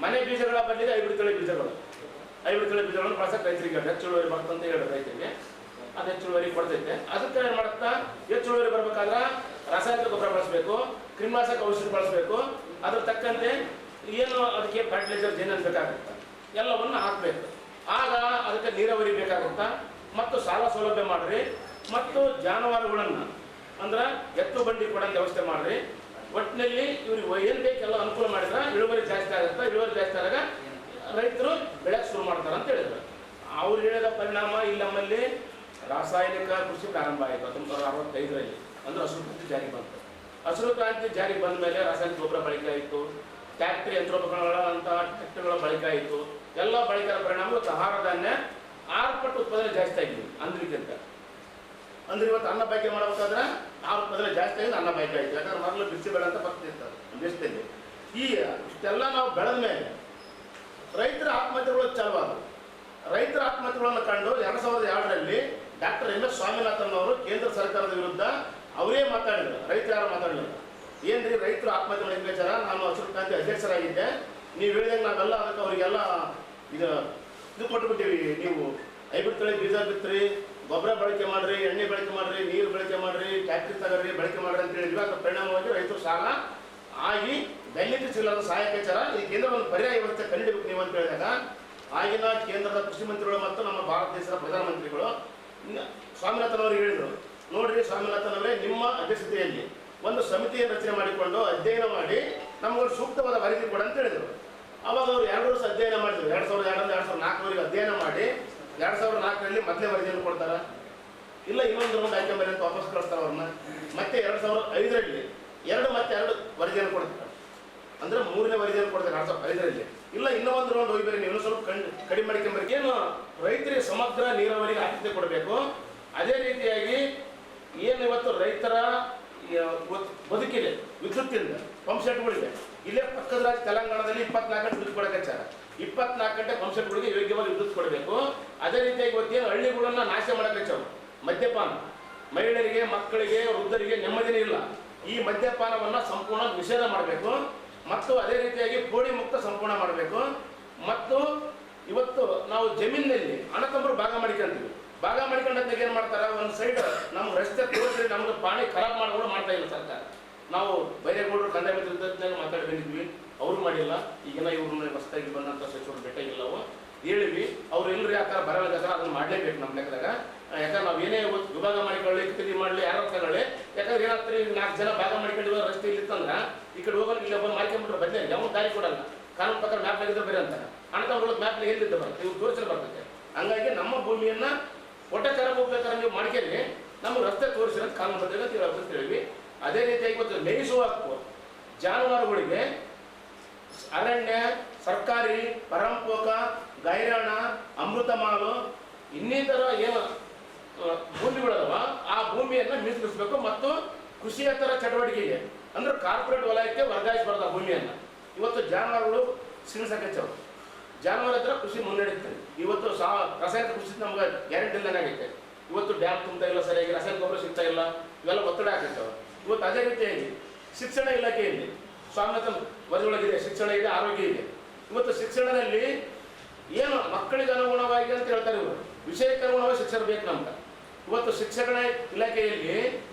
ಮನೆ ಬೀಜಗಳ ಬದಲಿಗೆ ಹೈಬ್ರಿಡ್ ತಳಿ ಬೀಜಗಳನ್ನು ಬಳಸಕ್ಕೆ ರೈತರಿಗೆ ಹೆಚ್ಚುಳುವರಿ ಬರ್ತಂತ ಹೇಳಿದ್ರು. ರೈತರಿಗೆ ಅದು ಹೆಚ್ಚುಳುವರಿ ಕೊಡ್ತೈತೆ. ಅದಕ್ಕೆ ಏನು ಮಾಡುತ್ತಾ, ಹೆಚ್ಚುಳುವರಿ ಬರ್ಬೇಕಾದ್ರೆ ರಾಸಾಯನಿಕ ಗೊಬ್ಬರ ಬಳಸಬೇಕು, ಕ್ರಿಮಿನಾಶಕ ಔಷಧಿ ಬಳಸಬೇಕು, ಅದ್ರ ತಕ್ಕಂತೆ ಏನು ಅದಕ್ಕೆ ಫರ್ಟಿಲೈಸರ್ ಏನೇನು ಬೇಕಾಗುತ್ತಾ ಎಲ್ಲವನ್ನು ಹಾಕಬೇಕು. ಆಗ ಅದಕ್ಕೆ ನೀರಾವರಿ ಬೇಕಾಗುತ್ತಾ, ಮತ್ತು ಸಾಲ ಸೌಲಭ್ಯ ಮಾಡ್ರಿ, ಮತ್ತು ಜಾನುವಾರುಗಳನ್ನು ಅಂದ್ರೆ ಎತ್ತು ಬಂಡಿ ಕೊಡೋಂಥ ವ್ಯವಸ್ಥೆ ಮಾಡ್ರಿ. ಒಟ್ಟಿನಲ್ಲಿ ಇವ್ರಿಗೆ ಏನು ಬೇಕೆಲ್ಲ ಅನುಕೂಲ ಮಾಡಿದ್ರೆ ಇಳುವರಿ ಜಾಸ್ತಿ ಆಗುತ್ತೆ. ಇಳುವರಿ ಜಾಸ್ತಿ ಆದಾಗ ರೈತರು ಬೆಳೆಯಕ್ಕೆ ಶುರು ಮಾಡ್ತಾರೆ ಅಂತ ಹೇಳಿದ್ರು. ಅವ್ರು ಹೇಳಿದ ಪರಿಣಾಮ ಇಲ್ಲಿ ನಮ್ಮಲ್ಲಿ ರಾಸಾಯನಿಕ ಕೃಷಿ ಪ್ರಾರಂಭ ಆಯಿತು 1965ರಲ್ಲಿ. ಅಂದ್ರೆ ಹಸಿರು ಕ್ರಾಂತಿ ಜಾರಿಗೆ ಬಂತು. ಹಸಿರು ಕ್ರಾಂತಿ ಜಾರಿಗೆ ಬಂದ ಮೇಲೆ ರಾಸಾಯನಿಕ ಗೊಬ್ಬರ ಬಳಕೆ ಆಯಿತು, ಟ್ಯಾಕ್ಟ್ರಿ ಯಂತ್ರೋಪಕರಣಗಳಂಥ ಟ್ಯಾಕ್ಟರ್ಗಳ ಬಳಕೆ ಆಯಿತು. ಎಲ್ಲ ಬಳಕೆಯ ಪರಿಣಾಮ ಇವತ್ತು ಆಹಾರ ಧಾನ್ಯ 6 ಪಟ್ಟು ಉತ್ಪಾದನೆ ಜಾಸ್ತಿ ಆಗಿದೆ ಅಂದ್ರಿಗಿಂತ. ಅಂದ್ರೆ ಇವತ್ತು ಅನ್ನ ಬಳಕೆ ಮಾಡಬೇಕಾದ್ರೆ 6 ಉತ್ಪಾದನೆ ಜಾಸ್ತಿ ಆಗಿದೆ, ಅನ್ನ ಬಳಕೆ ಆಯಿತು. ಯಾಕಂದ್ರೆ ಮೊದಲು ಬಿಸಿ ಬೇಡ ಅಂತ ಬರ್ತಿರ್ತಾರೆ ದೇಶದಲ್ಲಿ. ಈ ಇಷ್ಟೆಲ್ಲ ನಾವು ಬೆಳೆದ ಮೇಲೆ ರೈತರ ಆತ್ಮಹತ್ಯೆಗಳು ಚಾಲುವಾದವು. ರೈತರ ಆತ್ಮಹತ್ಯೆಗಳನ್ನು ಕಂಡು 2002ರಲ್ಲಿ ಡಾಕ್ಟರ್ ಎಂ ಎಸ್ ಸ್ವಾಮಿನಾಥನ್ ಅವರು ಕೇಂದ್ರ ಸರ್ಕಾರದ ವಿರುದ್ಧ ಅವರೇ ಮಾತಾಡಿದ್ರು, ರೈತರು ಯಾರು ಮಾತಾಡಲಿಲ್ಲ. ಏನ್ರಿ ರೈತರು ಆತ್ಮಹತ್ಯೆ ಮಾಡಿದ ವಿಚಾರ, ನಾನು ಹಸಿರು ಕ್ರಾಂತಿ ಅಧ್ಯಕ್ಷರಾಗಿದ್ದೆ, ನೀವು ಹೇಳಿದಂಗೆ ನಾವೆಲ್ಲ ಅದಕ್ಕೆ ಅವರಿಗೆಲ್ಲ ಇದು ಕೊಟ್ಟುಬಿಟ್ಟಿವಿ, ನೀವು ಹೈಬ್ರಿಡ್ ತಳಿ ಬೀಜ ಬಿತ್ತರಿ, ಗೊಬ್ಬರ ಬಳಕೆ ಮಾಡ್ರಿ, ಎಣ್ಣೆ ಬಳಕೆ ಮಾಡ್ರಿ, ನೀರು ಬಳಕೆ ಮಾಡ್ರಿ, ಟ್ಯಾಕ್ಟ್ರಿ ತಗೋರಿ, ಬಳಕೆ ಮಾಡ್ರಿ ಅಂತ ಹೇಳಿದ್ವಿ. ಅದರ ಪರಿಣಾಮವಾಗಿ ರೈತರು ಸಾಲ ಆಗಿ ದೈನಿಕ ಸಿಗಲಾದ ಸಹಾಯಕಚಾರ ಈ ಕೇಂದ್ರವನ್ನು ಪರ್ಯಾಯ ವ್ಯವಸ್ಥೆ ಕಂಡುಹಿಡಬೇಕು ನೀವು ಅಂತ ಹೇಳಿದಾಗ ಆಗಿನ ಕೇಂದ್ರದ ಕೃಷಿ ಮಂತ್ರಿಗಳು ಮತ್ತು ನಮ್ಮ ಭಾರತ ದೇಶದ ಪ್ರಧಾನಮಂತ್ರಿಗಳು ಸ್ವಾಮಿನಾಥನ್ ಅವರು ಹೇಳಿದರು, ನೋಡ್ರಿ ಸ್ವಾಮಿನಾಥನ್ ಅವರೇ, ನಿಮ್ಮ ಅಧ್ಯಕ್ಷತೆಯಲ್ಲಿ ಒಂದು ಸಮಿತಿಯನ್ನು ರಚನೆ ಮಾಡಿಕೊಂಡು ಅಧ್ಯಯನ ಮಾಡಿ ನಮಗೊಂದು ಸೂಕ್ತವಾದ ವರದಿ ಕೊಡ ಅಂತ ಹೇಳಿದರು. ಅವಾಗ ಅವರು 2 ವರ್ಷ ಅಧ್ಯಯನ ಮಾಡಿದ್ರು. 2002ರಿಂದ 2004ವರೆಗೆ ಅಧ್ಯಯನ ಮಾಡಿ 2004ರಲ್ಲಿ ಮೊದಲೇ ವರದಿಯನ್ನು ಕೊಡ್ತಾರೆ. ಇಲ್ಲ ಇನ್ನೊಂದು ರೌಂಡ್ ಆಯ್ಕೆ ಮಾಡಿ ಅಂತ ವಾಪಸ್ ಕಳಿಸ್ತಾರೆ ಅವ್ರನ್ನ. ಮತ್ತೆ 2005ರಲ್ಲಿ 2 ವರದಿಯನ್ನು ಕೊಡ್ತಾರೆ. ಅಂದ್ರೆ 3ನೇ ವರದಿಯನ್ನು ಕೊಡ್ತಾರೆ 2005ರಲ್ಲಿ. ಇಲ್ಲ ಇನ್ನೊಂದು ರೌಂಡ್ ಹೋಗಿ ಬೇರೆ ನೀವು ಸ್ವಲ್ಪ ಕಡಿಮೆ ಮಾಡ್ಕೊಂಬರಿ. ಏನು ರೈತರಿಗೆ ಸಮಗ್ರ ನೀರಾವರಿಗೆ ಆದ್ಯತೆ ಕೊಡಬೇಕು. ಅದೇ ರೀತಿಯಾಗಿ ಏನು ಇವತ್ತು ರೈತರ ಬದುಕಿದೆ ವಿದ್ಯುತ್ತಿಂದ ಪಂಪ್ ಸೆಟ್ಗಳಿದೆ. ಇಲ್ಲೇ ಪಕ್ಕದ ರಾಜ್ಯ ತೆಲಂಗಾಣದಲ್ಲಿ 24 ಗಂಟೆ ವಿದ್ಯುತ್ ಕೊಡೋಕ್ಕಾಚಾರ. 24 ಗಂಟೆ ಪಂಪ್ ಸೆಟ್ಗಳಿಗೆ ಯೋಗ್ಯವಾಗಿ ವಿದ್ಯುತ್ ಕೊಡಬೇಕು. ಅದೇ ರೀತಿಯಾಗಿ ಇವತ್ತೇನು ಹಳ್ಳಿಗಳನ್ನ ನಾಶ ಮಾಡೋಕ್ಕಾಚಾವು ಮದ್ಯಪಾನ, ಮಹಿಳೆಯರಿಗೆ, ಮಕ್ಕಳಿಗೆ, ವೃದ್ಧರಿಗೆ ನೆಮ್ಮದಿನೇ ಇಲ್ಲ. ಈ ಮದ್ಯಪಾನವನ್ನು ಸಂಪೂರ್ಣ ನಿಷೇಧ ಮಾಡಬೇಕು. ಮತ್ತು ಅದೇ ರೀತಿಯಾಗಿ ಪೋಡಿ ಮುಕ್ತ ಸಂಪೂರ್ಣ ಮಾಡಬೇಕು. ಮತ್ತು ಇವತ್ತು ನಾವು ಜಮೀನಿನಲ್ಲಿ ಅಣ್ಣತಮ್ಮರು ಭಾಗ ಮಾಡಿಕೊಂತೀವಿ. ಭಾಗ ಮಾಡ್ಕೊಂಡಾಗ ಏನು ಮಾಡ್ತಾರೆ, ಒಂದು ಸೈಡ್ ನಮ್ಮ ರಸ್ತೆ ತೋರಿಸಿ ನಮ್ಗೆ ಪಾಣಿ ಖರಾಬ್ ಮಾಡ್ಕೊಂಡು ಮಾಡ್ತಾ ಇಲ್ಲ ಸರ್ಕಾರ. ನಾವು ಬೈರೇಗೌಡರು ಕಂದಾಯ ಮಂತ್ರಿ ಮಾತಾಡಿ ಬಂದಿದ್ವಿ, ಅವರು ಮಾಡಿಲ್ಲ. ಈಗಿನ ಇವ್ರನ್ನ ಹೊಸದಾಗಿ ಬಂದಂಥ ಸಚಿವರು ಭೇಟಿಯಾಗಿಲ್ಲವು ಹೇಳಿವಿ. ಅವ್ರು ಎಲ್ಲರೂ ಯಾಕಾರ ಬರಲ್ಲ ಜಾಗ ಅದನ್ನು ಮಾಡಲೇಬೇಕು ನಮ್ಮ ಲೆಕ್ಕದಾಗ. ಯಾಕಂದ್ರೆ ನಾವು ಏನೇ ವಿಭಾಗ ಮಾಡಿಕೊಳ್ಳಿ, ತಿರುಗಿ ಮಾಡಲಿ, ಯಾರು ತಗೊಳ್ಳಿ. ಯಾಕಂದ್ರೆ ಏನಾಗ್ತಾರೆ, 4 ಜನ ಭಾಗ ಮಾಡ್ಕೊಂಡಿರೋ ರಸ್ತೆ ಇಲ್ಲಿತ್ತಂದ್ರೆ ಈ ಕಡೆ ಹೋಗೋದು ಇಲ್ಲಿ ಒಬ್ಬರು ಮಾಡ್ಕೊಂಡ್ಬಿಟ್ರೆ ಬದಲೇ ಯಾವ ದಾರಿ ಕೊಡಲ್ಲ. ಕಾನೂನು ಪ್ರಕಾರ ಮ್ಯಾಪ್ ಆಗಿದ್ರೆ ಬೇರೆ ಅಂತಾರೆ. ಅಣ್ಣತಮ್ಮಗಳು ಮ್ಯಾಪ್ ಎಲ್ಲಿದ್ದ ಬರುತ್ತೆ, ಇವ್ರು ತೋರಿಸಲು ಬರ್ತದೆ. ಹಂಗಾಗಿ ನಮ್ಮ ಭೂಮಿಯನ್ನ ಒಟ್ಟಾಚಾರ ಹೋಗ್ಬೇಕಾದ್ರೆ ನೀವು ಮಾಡ್ಕೇಳಿ ನಮ್ಗೆ ರಸ್ತೆ ತೋರಿಸಿರೋದು ಕಾನೂನು ಬದ್ಧ ಅಂತ ಹೇಳಿವಿ. ಅದೇ ರೀತಿಯಾಗಿ ಇವತ್ತು ಮೇಯಿಸುವ ಹಕ್ಕು ಜಾನುವಾರುಗಳಿಗೆ ಅರಣ್ಯ, ಸರ್ಕಾರಿ, ಪರಂಪೋಕ, ಗೈರಾಣ, ಅಮೃತ ಮಾಲು ಇನ್ನಿತರ ಏನು ಭೂಮಿಗಳವ ಆ ಭೂಮಿಯನ್ನು ಮೀಸಲಿಸಬೇಕು. ಮತ್ತು ಕೃಷಿಯೇತರ ಚಟುವಟಿಕೆಗೆ ಅಂದ್ರೆ ಕಾರ್ಪೊರೇಟ್ ವಲಯಕ್ಕೆ ವರ್ಗಾಯಿಸಬಾರ್ದು ಆ ಭೂಮಿಯನ್ನು. ಇವತ್ತು ಜಾನುವಾರುಗಳು ಸಿಣಿಸಕಚ್ಚವು, ಜಾನುವಾರು ಹತ್ರ ಕೃಷಿ ಮುನ್ನಡೆಯುತ್ತದೆ. ಇವತ್ತು ರಾಸಾಯನಿಕ ಕೃಷಿ ನಮ್ಗೆ ಗ್ಯಾರಂಟಿ ಇಲ್ಲದಂಗೆ ಆಗೈತೆ. ಇವತ್ತು ಡ್ಯಾಮ್ ತುಂಬ್ತಾ ಇಲ್ಲ, ಸರಿಯಾಗಿ ರಾಸಾಯನಿಕ ಗೊಬ್ಬರ ಸಿಗ್ತಾ ಇಲ್ಲ, ಇವೆಲ್ಲ ಒತ್ತಡ ಆಗ್ತವೆ. ಇವತ್ತು ಅದೇ ರೀತಿಯಾಗಿ ಶಿಕ್ಷಣ ಇಲಾಖೆಯಲ್ಲಿ ಸ್ವಾಮಿನಾಥನ್ ವರದಿಯೊಳಗಿದೆ, ಶಿಕ್ಷಣ ಇದೆ, ಆರೋಗ್ಯ ಇದೆ. ಇವತ್ತು ಶಿಕ್ಷಣದಲ್ಲಿ ಏನು ಮಕ್ಕಳಿಗೆ ಅನುಗುಣವಾಗಿ ಅಂತ ಹೇಳ್ತಾರೆ ಇವರು, ವಿಷಯಕ್ಕೆ ಅನುಗುಣವಾಗಿ ಶಿಕ್ಷಣ ಬೇಕು ನಮ್ಗೆ. ಇವತ್ತು ಶಿಕ್ಷಣ ಇಲಾಖೆಯಲ್ಲಿ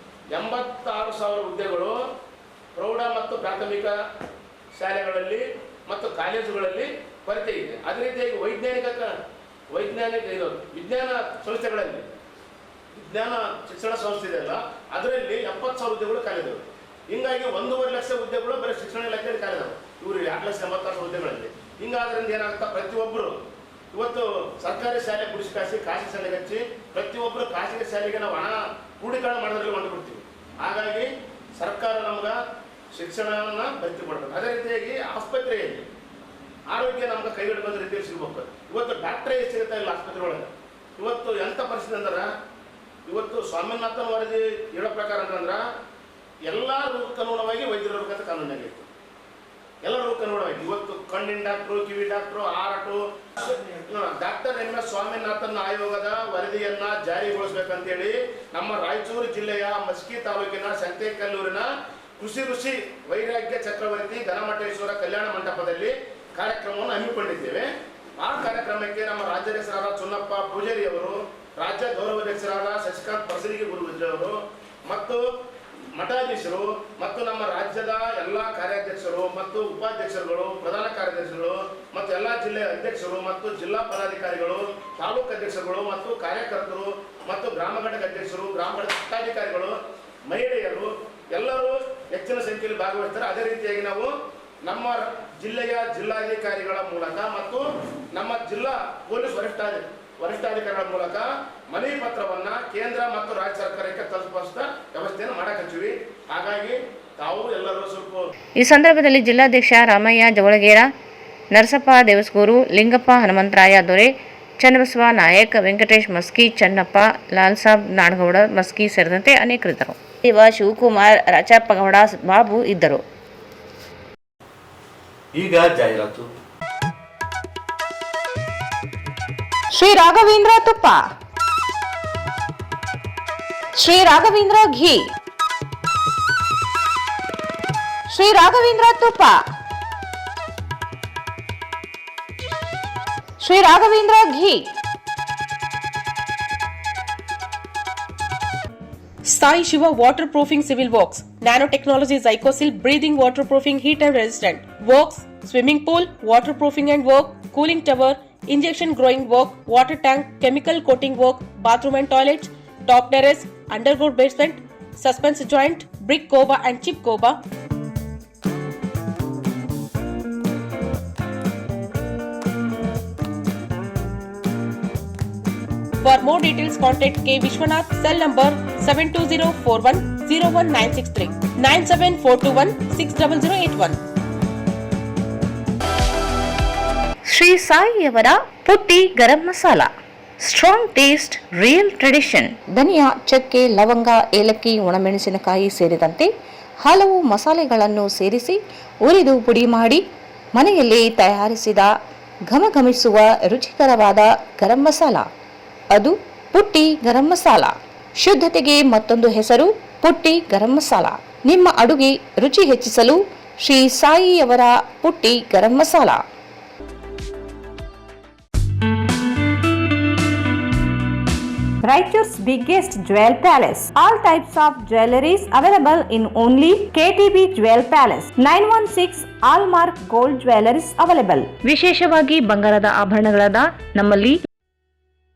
86,000 ಹುದ್ದೆಗಳು ಪ್ರೌಢ ಮತ್ತು ಪ್ರಾಥಮಿಕ ಶಾಲೆಗಳಲ್ಲಿ ಮತ್ತು ಕಾಲೇಜುಗಳಲ್ಲಿ ಕೊರತೆ ಇದೆ. ಅದೇ ರೀತಿಯಾಗಿ ವೈಜ್ಞಾನಿಕ ಇದು ವಿಜ್ಞಾನ ಸಂಸ್ಥೆಗಳಲ್ಲಿ ವಿಜ್ಞಾನ ಶಿಕ್ಷಣ ಸಂಸ್ಥೆ ಇದೆಯಲ್ಲ, ಅದರಲ್ಲಿ 70,000 ಹುದ್ದೆಗಳು ಖಾಲಿದವು. ಹಿಂಗಾಗಿ 1.5 ಲಕ್ಷ ಹುದ್ದೆಗಳು ಬರೀ ಶಿಕ್ಷಣ ಇಲಾಖೆಯಲ್ಲಿ ಖಾಲಿದವು. ಇವರು 2,80,000 ಹುದ್ದೆಗಳಲ್ಲಿ. ಹಿಂಗಾದ್ರಿಂದ ಏನಾಗ್ತಾ, ಪ್ರತಿಯೊಬ್ಬರು ಇವತ್ತು ಸರ್ಕಾರಿ ಶಾಲೆ ಪುಡಿಸಿ ಖಾಸಗಿ ಶಾಲೆಗೆ ಹಚ್ಚಿ ಪ್ರತಿಯೊಬ್ಬರು ಖಾಸಗಿ ಶಾಲೆಗೆ ನಾವು ಹಣ ಕ್ರೋಢೀಕರಣ ಮಾಡೋದ್ರಲ್ಲಿ ಹೊಂದ್ಬಿಡ್ತೀವಿ. ಹಾಗಾಗಿ ಸರ್ಕಾರ ನಮ್ಗೆ ಶಿಕ್ಷಣವನ್ನು ಭರ್ತಿ ಮಾಡ್ಬೇಕು. ಅದೇ ರೀತಿಯಾಗಿ ಆಸ್ಪತ್ರೆಯಲ್ಲಿ ಆರೋಗ್ಯ ನಮ್ಗೆ ಕೈಗಡೆ ಬಂದ ರೀತಿಯಲ್ಲಿ ಸಿಗ್ಬೇಕು. ಇವತ್ತು ಡಾಕ್ಟ್ರೇ ಸಿಗ್ತಾ ಇಲ್ಲ ಆಸ್ಪತ್ರೆ ಒಳಗೆ. ಇವತ್ತು ಎಂಥ ಪರಿಸ್ಥಿತಿ ಅಂದ್ರೆ, ಇವತ್ತು ಸ್ವಾಮಿನಾಥನ್ ವರದಿ ಹೇಳೋ ಪ್ರಕಾರ ಅಂತಂದ್ರೆ ಎಲ್ಲ ರೋಗಕ್ಕೆ ಅನುಗುಣವಾಗಿ ವೈದ್ಯರ ರೋಗಕ್ಕೆ ಕಾನೂನಾಗಿತ್ತು. ಎಲ್ಲ ರೋಗಕ್ಕೆ ಅನುಗುಣವಾಗಿ ಇವತ್ತು ಕಣ್ಣಿನ ಡಾಕ್ಟ್ರು, ಕಿವಿ ಡಾಕ್ಟ್ರು, ಡಾಕ್ಟರ್ MS ಸ್ವಾಮಿನಾಥನ್ ಆಯೋಗದ ವರದಿಯನ್ನ ಜಾರಿಗೊಳಿಸಬೇಕಂತೇಳಿ ನಮ್ಮ ರಾಯಚೂರು ಜಿಲ್ಲೆಯ ಮಸ್ಕಿ ತಾಲೂಕಿನ ಸಂತೆಕಲ್ಲೂರಿನ ಕೃಷಿ ಋಷಿ ವೈರಾಗ್ಯ ಚಕ್ರವರ್ತಿ ಘನಮಠೇಶ್ವರ ಕಲ್ಯಾಣ ಮಂಟಪದಲ್ಲಿ ಕಾರ್ಯಕ್ರಮವನ್ನು ಹಮ್ಮಿಕೊಂಡಿದ್ದೇವೆ. ಆ ಕಾರ್ಯಕ್ರಮಕ್ಕೆ ನಮ್ಮ ರಾಜ್ಯಾಧ್ಯಕ್ಷರಾದ ಚುನ್ನಪ್ಪ ಪೂಜಾರಿ ಅವರು, ರಾಜ್ಯ ಗೌರವಾಧ್ಯಕ್ಷರಾದ ಶಶಿಕಾಂತ್ ಪರಸಲಿಗೆ ಗುರುವಿಜಯ್ ಅವರು ಮತ್ತು ಮಠಾಧೀಶರು ಮತ್ತು ನಮ್ಮ ರಾಜ್ಯದ ಎಲ್ಲ ಕಾರ್ಯಾಧ್ಯಕ್ಷರು ಮತ್ತು ಉಪಾಧ್ಯಕ್ಷರುಗಳು, ಪ್ರಧಾನ ಕಾರ್ಯದರ್ಶಿಗಳು ಮತ್ತು ಎಲ್ಲ ಜಿಲ್ಲೆಯ ಅಧ್ಯಕ್ಷರು ಮತ್ತು ಜಿಲ್ಲಾ ಪದಾಧಿಕಾರಿಗಳು, ತಾಲೂಕು ಅಧ್ಯಕ್ಷರುಗಳು ಮತ್ತು ಕಾರ್ಯಕರ್ತರು ಮತ್ತು ಗ್ರಾಮ ಘಟಕ ಅಧ್ಯಕ್ಷರು, ಗ್ರಾಮ ಘಟಕ ಪಟ್ಟಾಧಿಕಾರಿಗಳು, ಮಹಿಳೆಯರು ಎಲ್ಲರೂ ಹೆಚ್ಚಿನ ಸಂಖ್ಯೆಯಲ್ಲಿ ಭಾಗವಹಿಸ್ತಾರೆ. ಅದೇ ರೀತಿಯಾಗಿ ನಾವು ನಮ್ಮ ಜಿಲ್ಲೆಯ ಜಿಲ್ಲಾಧಿಕಾರಿಗಳ ಮೂಲಕ ಮತ್ತು ನಮ್ಮ ಜಿಲ್ಲಾ ಪೊಲೀಸ್ ವರಿಷ್ಠಾಧಿಕಾರಿಗಳ ಮೂಲಕ ಮನವಿ ಪತ್ರವನ್ನ ಕೇಂದ್ರ ಮತ್ತು ರಾಜ್ಯ ಸರ್ಕಾರಕ್ಕೆ ತಲುಪಿಸುವ ವ್ಯವಸ್ಥೆಯನ್ನು ಮಾಡಕತ್ತೀವಿ. ಹಾಗಾಗಿ ತಾವು ಎಲ್ಲರೂ ಸ್ವಲ್ಪ ಈ ಸಂದರ್ಭದಲ್ಲಿ ಜಿಲ್ಲಾಧ್ಯಕ್ಷ ರಾಮಯ್ಯ ಜವಳಗೇರ, ನರಸಪ್ಪ ದೇವಸ್ಗೂರು, ಲಿಂಗಪ್ಪ ಹನುಮಂತರಾಯ ದೊರೆ, ಚನ್ನಬಸವ ನಾಯಕ್, ವೆಂಕಟೇಶ್ ಮಸ್ಕಿ, ಚನ್ನಪ್ಪ, ಲಾಲ್ಸಾಬ್ ನಾಡಗೌಡ ಮಸ್ಕಿ ಸೇರಿದಂತೆ ಅನೇಕರಿದ್ದರು. ಶಿವಕುಮಾರ್, ರಾಚಪ್ಪಗೌಡ, ಬಾಬು ಇದ್ದರು. ಈಗ ಜಾಹೀರಾತು. ಶ್ರೀ ರಾಘವೇಂದ್ರ ತುಪ್ಪ, ಶ್ರೀ ರಾಘವೇಂದ್ರ ಘೀ, ಶ್ರೀ ರಾಘವೇಂದ್ರ ತುಪ್ಪ, ಶ್ರೀ ರಾಘವೇಂದ್ರ ಘೀ. Sai Shiva waterproofing civil works, nanotechnology Zycosil breathing waterproofing heat and resistant works, swimming pool waterproofing and work, cooling tower, injection growing work, water tank, chemical coating work, bathroom and toilets, top terrace, underground basement, suspense joint, brick coba and chip coba. For more details, contact K. Vishwanath, cell number 720410196 97421600081. Shri ಸಾಯಿಯವರ Putti garam masala, strong taste, real tradition. ಧನಿಯಾ, ಚಕ್ಕೆ, ಲವಂಗ, ಏಲಕ್ಕಿ, ಒಣಮೆಣಸಿನಕಾಯಿ ಸೇರಿದಂತೆ ಹಲವು ಮಸಾಲೆಗಳನ್ನು ಸೇರಿಸಿ ಉರಿದು ಪುಡಿ ಮಾಡಿ ಮನೆಯಲ್ಲಿ ತಯಾರಿಸಿದ ಘಮಘಮಿಸುವ ರುಚಿಕರವಾದ ಗರಂ ಮಸಾಲ, ಅದು ಪುಟ್ಟಿ ಗರಂ ಮಸಾಲ. ಶುದ್ಧತೆಗೆ ಮತ್ತೊಂದು ಹೆಸರು ಪುಟ್ಟಿ ಗರಂ ಮಸಾಲ. ನಿಮ್ಮ ಅಡುಗೆ ರುಚಿ ಹೆಚ್ಚಿಸಲು ಶ್ರೀ ಸಾಯಿಯವರ Putti garam masala. Raichur's biggest jewel palace. All types of jewelries available in only KTB Jewel Palace. 916 Allmark Gold Jewelries available. ವಿಶೇಷವಾಗಿ ಬಂಗಾರದ ಆಭರಣಗಳಾದ ನಮ್ಮಲ್ಲಿ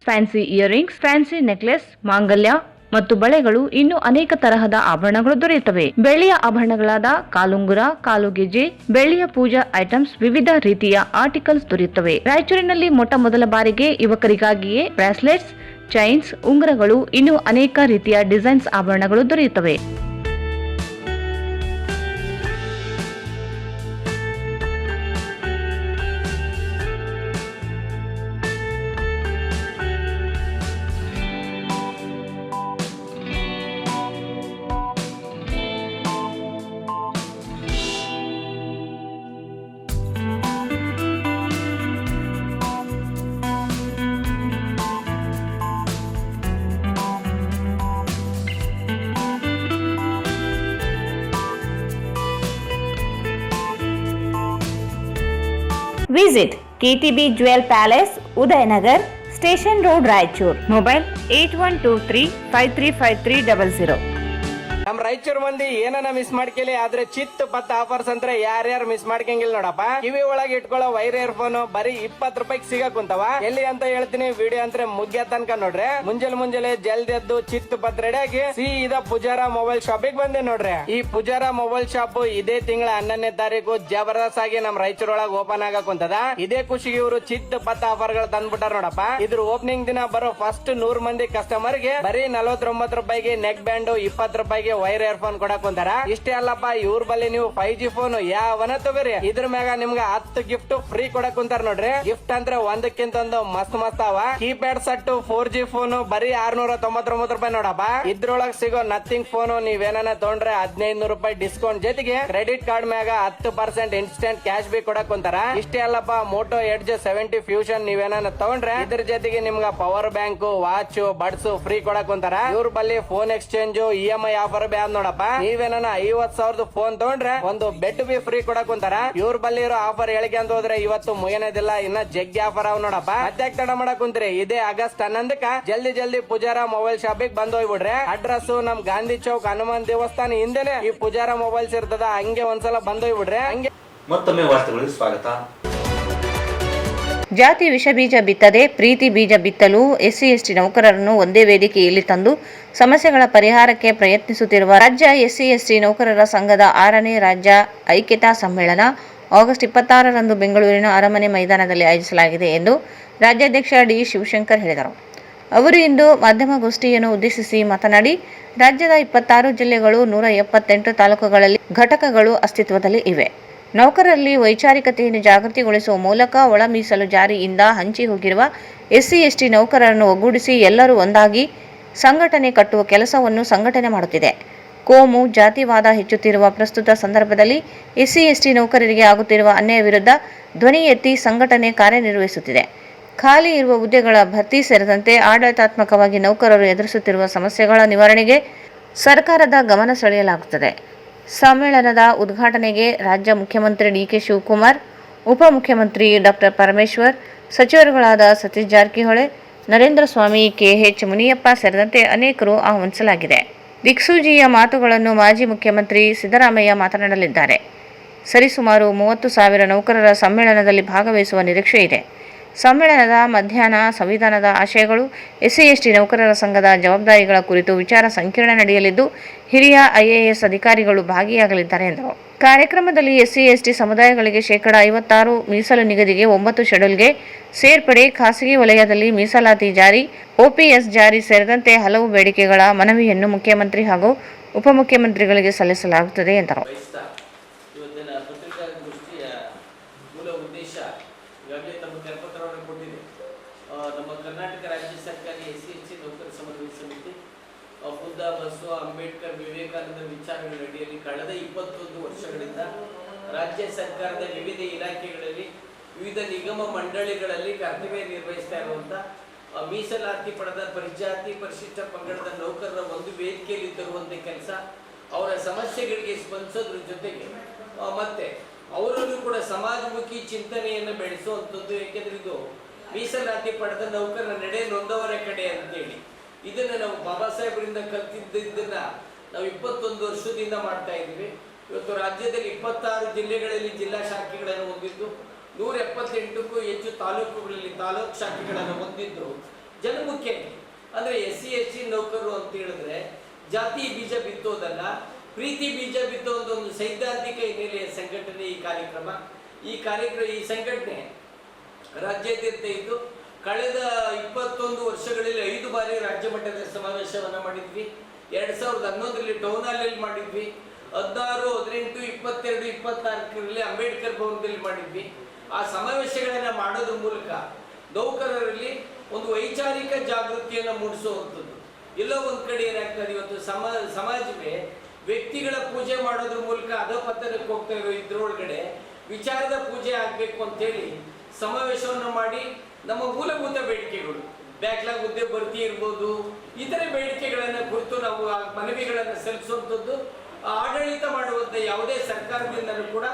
ಫ್ಯಾನ್ಸಿ ಇಯರಿಂಗ್ಸ್, ಫ್ಯಾನ್ಸಿ ನೆಕ್ಲೆಸ್, ಮಾಂಗಲ್ಯ ಮತ್ತು ಬಳೆಗಳು, ಇನ್ನು ಅನೇಕ ತರಹದ ಆಭರಣಗಳು ದೊರೆಯುತ್ತವೆ. ಬೆಳ್ಳಿಯ ಆಭರಣಗಳಾದ ಕಾಲುಂಗುರ, ಕಾಲುಗೆಜೆ, ಬೆಳ್ಳಿಯ ಪೂಜಾ ಐಟಮ್ಸ್, ವಿವಿಧ ರೀತಿಯ ಆರ್ಟಿಕಲ್ಸ್ ದೊರೆಯುತ್ತವೆ. ರಾಯಚೂರಿನಲ್ಲಿ ಮೊಟ್ಟ ಮೊದಲ ಬಾರಿಗೆ ಯುವಕರಿಗಾಗಿಯೇ ಬ್ರಾಸ್ಲೆಟ್ಸ್, ಚೈನ್ಸ್, ಉಂಗುರಗಳು, ಇನ್ನು ಅನೇಕ ರೀತಿಯ ಡಿಸೈನ್ಸ್ ಆಭರಣಗಳು ದೊರೆಯುತ್ತವೆ. Visit KTB Jewel Palace, Udayanagar, Station Road, Raichur. Mobile 8123535300. ನಮ್ ರಾಯಚೂರ್ ಮಂದಿ ಏನನ ಮಿಸ್ ಮಾಡ್ಕೇಲಿ ಆದ್ರೆ ಚಿತ್ ಪತ್ತ ಆಫರ್ಸ್ ಅಂದ್ರೆ ಯಾರ್ಯಾರು ಮಿಸ್ ಮಾಡ್ಕಂಗಿಲ್ಲ ನೋಡಪ್ಪ. ಕಿವಿ ಒಳಗೆ ಇಟ್ಕೊಳ್ಳೋ ವೈರ್ ಇಯರ್ಫೋನ್ ಬರೀ 20 ರೂಪಾಯಿಗೆ ಸಿಗಕ್ ಕುಂತಾವ. ಎಲ್ಲಿ ಅಂತ ಹೇಳ್ತೀನಿ, ವಿಡಿಯೋ ಅಂದ್ರೆ ಮುಗ್ಯ ತನಕ ನೋಡ್ರಿ. ಮುಂಜಾನೆ ಜಲ್ದಿ ಎದ್ದು ಚಿತ್ ಪತ್ ರೆಡಿ ಆಗಿ ಸೀದಾ ಪೂಜಾರ ಮೊಬೈಲ್ ಶಾಪಿಗೆ ಬಂದೆ ನೋಡ್ರಿ. ಈ ಪೂಜಾರ ಮೊಬೈಲ್ ಶಾಪ್ ಇದೇ ತಿಂಗಳ 11ನೇ ತಾರೀಕು ಜಬರ್ದಸ್ತ್ ಆಗಿ ನಮ್ ರಾಯಚೂರ್ ಒಳಗೆ ಓಪನ್ ಆಗಕ್ ಕುಂತದ. ಇದೇ ಖುಷಿಗೆ ಇವರು ಚಿತ್ ಪತ್ತ ಆಫರ್ ಗಳು ತಂದ್ಬಿಟ್ಟಾರ ನೋಡಪ್ಪ. ಇದ್ರ ಓಪನಿಂಗ್ ದಿನ ಬರೋ ಫಸ್ಟ್ 100 ಮಂದಿ ಕಸ್ಟಮರ್ ಗೆ ಬರೀ 49 ರೂಪಾಯಿಗೆ ನೆಕ್ ಬ್ಯಾಂಡ್, 20 ರೂಪಾಯಿಗೆ ವೈರ್ ಇಯರ್ಫೋನ್ ಕೊಡಕ್ ಕುಂತಾರ. ಇಷ್ಟೇ ಅಲ್ಲಪ್ಪ, ಇವ್ರ ಬಲ್ಲಿ ನೀವು 5G ಫೋನ್ ಯಾವನ ತಗೋರಿ, ಇದ್ರ ಮ್ಯಾಗ ನಿಮ್ಗ 10 ಗಿಫ್ಟ್ ಫ್ರೀ ಕೊಡಕ್ ಕುಂತಾರ ನೋಡ್ರಿ. ಗಿಫ್ಟ್ ಅಂದ್ರೆ ಒಂದಕ್ಕಿಂತ ಒಂದು ಮಸ್ತ್ ಅವ. ಕೀಪ್ಯಾಡ್ ಸೆಟ್ 4G ಫೋನ್ ಬರೀ 699 ರೂಪಾಯಿ ನೋಡಪ್ಪ. ಇದ್ರೊಳಗ್ ಸಿಗೋ ನಥಿಂಗ್ ಫೋನ್ ನೀವೇನ ತಗೊಂಡ್ರೆ 1500 ರೂಪಾಯಿ ಡಿಸ್ಕೌಂಟ್ ಜೊತೆಗೆ ಕ್ರೆಡಿಟ್ ಕಾರ್ಡ್ ಮ್ಯಾಗ 10% ಇನ್ಸ್ಟೆಂಟ್ ಕ್ಯಾಶ್ ಬಿ ಕೊಡಕ್ ಕುಂತಾರ. ಇಷ್ಟೇ ಅಲ್ಲಪ್ಪ, ಮೋಟೋ ಎಡ್ಜ್ 70 ಫ್ಯೂಷನ್ ನೀವೇನ ತಗೊಂಡ್ರೆ ಇದ್ರ ಜೊತೆಗೆ ನಿಮ್ಗ power bank, watch, buds free ಕೊಡಕ್ ಕುಂತಾರ. ಇವ್ರ ಬಲ್ಲಿ phone exchange, EMI offer ban ನೋಡಪ್ಪ. ನೀವೇನ 50,000 ಫೋನ್ ತಗೊಂಡ್ರೆ ಒಂದು ಬೆಡ್ ಬಿ ಫ್ರೀ ಕೊಡಕ್ ಕುಂತಾರ. ಇವ್ರ ಬಲ್ಲಿ ಇರೋ ಆಫರ್ ಹೇಳಿಕೆ ಅಂತ ಹೋದ್ರೆ ಇವತ್ತು ಮುಗಿಯೋದಿಲ್ಲ, ಇನ್ನ ಜಗ್ಗಿ ಆಫರ್ ಅವ್ ನೋಡಪ್ಪ. ಮತ್ತೆ ತಡ ಮಾಡಕ್ ಕುಂತ್ರಿ, ಇದೇ ಆಗಸ್ಟ್ 11ಕ್ಕ ಜಲ್ದಿ ಪೂಜಾರ ಮೊಬೈಲ್ ಶಾಪಿಗೆ ಬಂದ್ ಹೋಗ್ಬಿಡ್ರಿ. ಅಡ್ರೆಸ್ ನಮ್ ಗಾಂಧಿ ಚೌಕ್ ಹನುಮಾನ್ ದೇವಸ್ಥಾನ ಹಿಂದೆನೆ ಈ ಪೂಜಾರ ಮೊಬೈಲ್ಸ್ ಇರ್ತದ. ಹಂಗೆ ಒಂದ್ಸಲ ಬಂದ್ ಹೋಗ್ಬಿಡ್ರಿ. ಹಂಗೆ ಮತ್ತೊಮ್ಮೆ ವಾರ್ತೆಗಳಿಗೆ ಸ್ವಾಗತ. ಜಾತಿ ವಿಷ ಬೀಜ ಬಿತ್ತದೆ, ಪ್ರೀತಿ ಬೀಜ ಬಿತ್ತಲು SC/ST ನೌಕರರನ್ನು ಒಂದೇ ವೇದಿಕೆಯಲ್ಲಿ ತಂದು ಸಮಸ್ಯೆಗಳ ಪರಿಹಾರಕ್ಕೆ ಪ್ರಯತ್ನಿಸುತ್ತಿರುವ ರಾಜ್ಯ SC/ST ನೌಕರರ ಸಂಘದ 6ನೇ ರಾಜ್ಯ ಐಕ್ಯತಾ ಸಮ್ಮೇಳನ ಆಗಸ್ಟ್ 26ರಂದು ಬೆಂಗಳೂರಿನ ಅರಮನೆ ಮೈದಾನದಲ್ಲಿ ಆಯೋಜಿಸಲಾಗಿದೆ ಎಂದು ರಾಜ್ಯಾಧ್ಯಕ್ಷ ಡಿ. ಶಿವಶಂಕರ್ ಹೇಳಿದರು. ಅವರು ಇಂದು ಮಾಧ್ಯಮಗೋಷ್ಠಿಯನ್ನು ಉದ್ದೇಶಿಸಿ ಮಾತನಾಡಿ, ರಾಜ್ಯದ 26 ಜಿಲ್ಲೆಗಳು, 178 ತಾಲೂಕುಗಳಲ್ಲಿ ಘಟಕಗಳು ಅಸ್ತಿತ್ವದಲ್ಲಿ ಇವೆ. ನೌಕರರಲ್ಲಿ ವೈಚಾರಿಕತೆಯನ್ನು ಜಾಗೃತಿಗೊಳಿಸುವ ಮೂಲಕ ಒಳ ಮೀಸಲು ಜಾರಿಯಿಂದ ಹಂಚಿ ಹೋಗಿರುವ SC/ST ನೌಕರರನ್ನು ಒಗ್ಗೂಡಿಸಿ ಎಲ್ಲರೂ ಒಂದಾಗಿ ಸಂಘಟನೆ ಕಟ್ಟುವ ಕೆಲಸವನ್ನು ಸಂಘಟನೆ ಮಾಡುತ್ತಿದೆ. ಕೋಮು ಜಾತಿವಾದ ಹೆಚ್ಚುತ್ತಿರುವ ಪ್ರಸ್ತುತ ಸಂದರ್ಭದಲ್ಲಿ SC/ST ನೌಕರರಿಗೆ ಆಗುತ್ತಿರುವ ಅನ್ಯಾಯ ವಿರುದ್ಧ ಧ್ವನಿ ಎತ್ತಿ ಸಂಘಟನೆ ಕಾರ್ಯನಿರ್ವಹಿಸುತ್ತಿದೆ. ಖಾಲಿ ಇರುವ ಹುದ್ದೆಗಳ ಭರ್ತಿ ಸೇರಿದಂತೆ ಆಡಳಿತಾತ್ಮಕವಾಗಿ ನೌಕರರು ಎದುರಿಸುತ್ತಿರುವ ಸಮಸ್ಯೆಗಳ ನಿವಾರಣೆಗೆ ಸರ್ಕಾರದ ಗಮನ ಸೆಳೆಯಲಾಗುತ್ತದೆ. ಸಮ್ಮೇಳನದ ಉದ್ಘಾಟನೆಗೆ ರಾಜ್ಯ ಮುಖ್ಯಮಂತ್ರಿ DK ಶಿವಕುಮಾರ್, ಉಪಮುಖ್ಯಮಂತ್ರಿ ಡಾ. ಪರಮೇಶ್ವರ್, ಸಚಿವರುಗಳಾದ ಸತೀಶ್ ಜಾರಕಿಹೊಳಿ, ನರೇಂದ್ರ ಸ್ವಾಮಿ, KH ಮುನಿಯಪ್ಪ ಸೇರಿದಂತೆ ಅನೇಕರು ಆಹ್ವಾನಿಸಲಾಗಿದೆ. ದಿಕ್ಸೂಚಿಯ ಮಾತುಗಳನ್ನು ಮಾಜಿ ಮುಖ್ಯಮಂತ್ರಿ ಸಿದ್ದರಾಮಯ್ಯ ಮಾತನಾಡಲಿದ್ದಾರೆ. ಸರಿಸುಮಾರು 30,000 ನೌಕರರ ಸಮ್ಮೇಳನದಲ್ಲಿ ಭಾಗವಹಿಸುವ ನಿರೀಕ್ಷೆ ಇದೆ. ಸಮ್ಮೇಳನದ ಮಧ್ಯಾಹ್ನ ಸಂವಿಧಾನದ ಆಶಯಗಳು, SC/ST ನೌಕರರ ಸಂಘದ ಜವಾಬ್ದಾರಿಗಳ ಕುರಿತು ವಿಚಾರ ಸಂಕಿರಣ ನಡೆಯಲಿದ್ದು, ಹಿರಿಯ IAS ಅಧಿಕಾರಿಗಳು ಭಾಗಿಯಾಗಲಿದ್ದಾರೆ ಎಂದರು. ಕಾರ್ಯಕ್ರಮದಲ್ಲಿ SC/ST ಸಮುದಾಯಗಳಿಗೆ ಶೇಕಡಾ 56 ಮೀಸಲು ನಿಗದಿಗೆ 9 ಶೆಡ್ಯೂಲ್ಗೆ ಸೇರ್ಪಡೆ, ಖಾಸಗಿ ವಲಯದಲ್ಲಿ ಮೀಸಲಾತಿ ಜಾರಿ, OPS ಜಾರಿ ಸೇರಿದಂತೆ ಹಲವು ಬೇಡಿಕೆಗಳ ಮನವಿಯನ್ನು ಮುಖ್ಯಮಂತ್ರಿ ಹಾಗೂ ಉಪಮುಖ್ಯಮಂತ್ರಿಗಳಿಗೆ ಸಲ್ಲಿಸಲಾಗುತ್ತದೆ ಎಂದರು. ನಮ್ಮ ಕರ್ನಾಟಕ ರಾಜ್ಯ ಸರ್ಕಾರಿ SC/ST ನೌಕರ ಸಮನ್ವಯ ಸಮಿತಿ ಬುದ್ಧ, ಬಸವ, ಅಂಬೇಡ್ಕರ್, ವಿವೇಕಾನಂದ ವಿಚಾರಗಳ ಅಡಿಯಲ್ಲಿ ಕಳೆದ 21 ವರ್ಷಗಳಿಂದ ರಾಜ್ಯ ಸರ್ಕಾರದ ವಿವಿಧ ಇಲಾಖೆಗಳಲ್ಲಿ, ವಿವಿಧ ನಿಗಮ ಮಂಡಳಿಗಳಲ್ಲಿ ಕರ್ತವ್ಯ ನಿರ್ವಹಿಸ್ತಾ ಇರುವಂಥ ಮೀಸಲಾತಿ ಪಡೆದ ಪರಿಜಾತಿ ಪರಿಶಿಷ್ಟ ಪಂಗಡದ ನೌಕರರ ಒಂದು ವೇದಿಕೆಯಲ್ಲಿ ತರುವಂಥ ಕೆಲಸ, ಅವರ ಸಮಸ್ಯೆಗಳಿಗೆ ಸ್ಪಂದಿಸೋದ್ರ ಜೊತೆಗೆ ಮತ್ತೆ ಅವರಲ್ಲೂ ಕೂಡ ಸಮಾಜಮುಖಿ ಚಿಂತನೆಯನ್ನು ಬೆಳೆಸುವಂಥದ್ದು. ಏಕೆಂದರೆ ಇದು ಮೀಸಲಾತಿ ಪಡೆದ ನೌಕರರ ನಡೆ ನೊಂದವರ ಕಡೆ ಅಂತೇಳಿ ಇದನ್ನು ನಾವು ಬಾಬಾ ಸಾಹೇಬರಿಂದ ಕಲ್ತಿದ್ದನ್ನ ನಾವು 21 ವರ್ಷದಿಂದ ಮಾಡ್ತಾ ಇದ್ದೀವಿ. ಇವತ್ತು ರಾಜ್ಯದಲ್ಲಿ 26 ಜಿಲ್ಲೆಗಳಲ್ಲಿ ಜಿಲ್ಲಾ ಶಾಖೆಗಳನ್ನು ಹೊಂದಿದ್ದು, 178ಕ್ಕೂ ಹೆಚ್ಚು ತಾಲೂಕುಗಳಲ್ಲಿ ತಾಲೂಕು ಶಾಖೆಗಳನ್ನು ಹೊಂದಿದ್ದು, ಜನಮುಖ್ಯ ಅಂದರೆ SC/ST ನೌಕರರು ಅಂತ ಹೇಳಿದ್ರೆ ಜಾತಿ ಬೀಜ ಬಿತ್ತೋದಲ್ಲ, ಪ್ರೀತಿ ಬೀಜ ಬಿತ್ತೋದು ಒಂದು ಸೈದ್ಧಾಂತಿಕ ಹಿನ್ನೆಲೆಯ ಸಂಘಟನೆ. ಈ ಸಂಘಟನೆ ರಾಜ್ಯಾದ್ಯಂತ ಇದ್ದು ಕಳೆದ 21 ವರ್ಷಗಳಲ್ಲಿ 5 ಬಾರಿ ರಾಜ್ಯ ಮಟ್ಟದ ಸಮಾವೇಶವನ್ನು ಮಾಡಿದ್ವಿ. 2011ರಲ್ಲಿ ಟೌನ್ ಹಾಲಲ್ಲಿ ಮಾಡಿದ್ವಿ, 16, 18, 22, 24ರಲ್ಲಿ ಅಂಬೇಡ್ಕರ್ ಭವನದಲ್ಲಿ ಮಾಡಿದ್ವಿ. ಆ ಸಮಾವೇಶಗಳನ್ನು ಮಾಡೋದ್ರ ಮೂಲಕ ನೌಕರರಲ್ಲಿ ಒಂದು ವೈಚಾರಿಕ ಜಾಗೃತಿಯನ್ನು ಮೂಡಿಸುವಂಥದ್ದು. ಎಲ್ಲೋ ಒಂದು ಕಡೆ ಏನಾಗ್ತದೆ, ಇವತ್ತು ಸಮಾಜವೇ ವ್ಯಕ್ತಿಗಳ ಪೂಜೆ ಮಾಡೋದ್ರ ಮೂಲಕ ಅಧಪತನಕ್ಕೆ ಹೋಗ್ತಾ ಇರೋ ಇದ್ರೊಳಗಡೆ ವಿಚಾರದ ಪೂಜೆ ಆಗಬೇಕು ಅಂತೇಳಿ ಸಮಾವೇಶವನ್ನು ಮಾಡಿ ನಮ್ಮ ಮೂಲಭೂತ ಬೇಡಿಕೆಗಳು, ಬ್ಯಾಕ್ಲಾಗ್ ಹುದ್ದೆ ಭರ್ತಿ ಇರ್ಬೋದು, ಇತರೆ ಬೇಡಿಕೆಗಳನ್ನು ಕುರಿತು ನಾವು ಮನವಿಗಳನ್ನು ಸಲ್ಲಿಸುವಂಥದ್ದು. ಆಡಳಿತ ಮಾಡುವಂಥ ಯಾವುದೇ ಸರ್ಕಾರದಿಂದಲೂ ಕೂಡ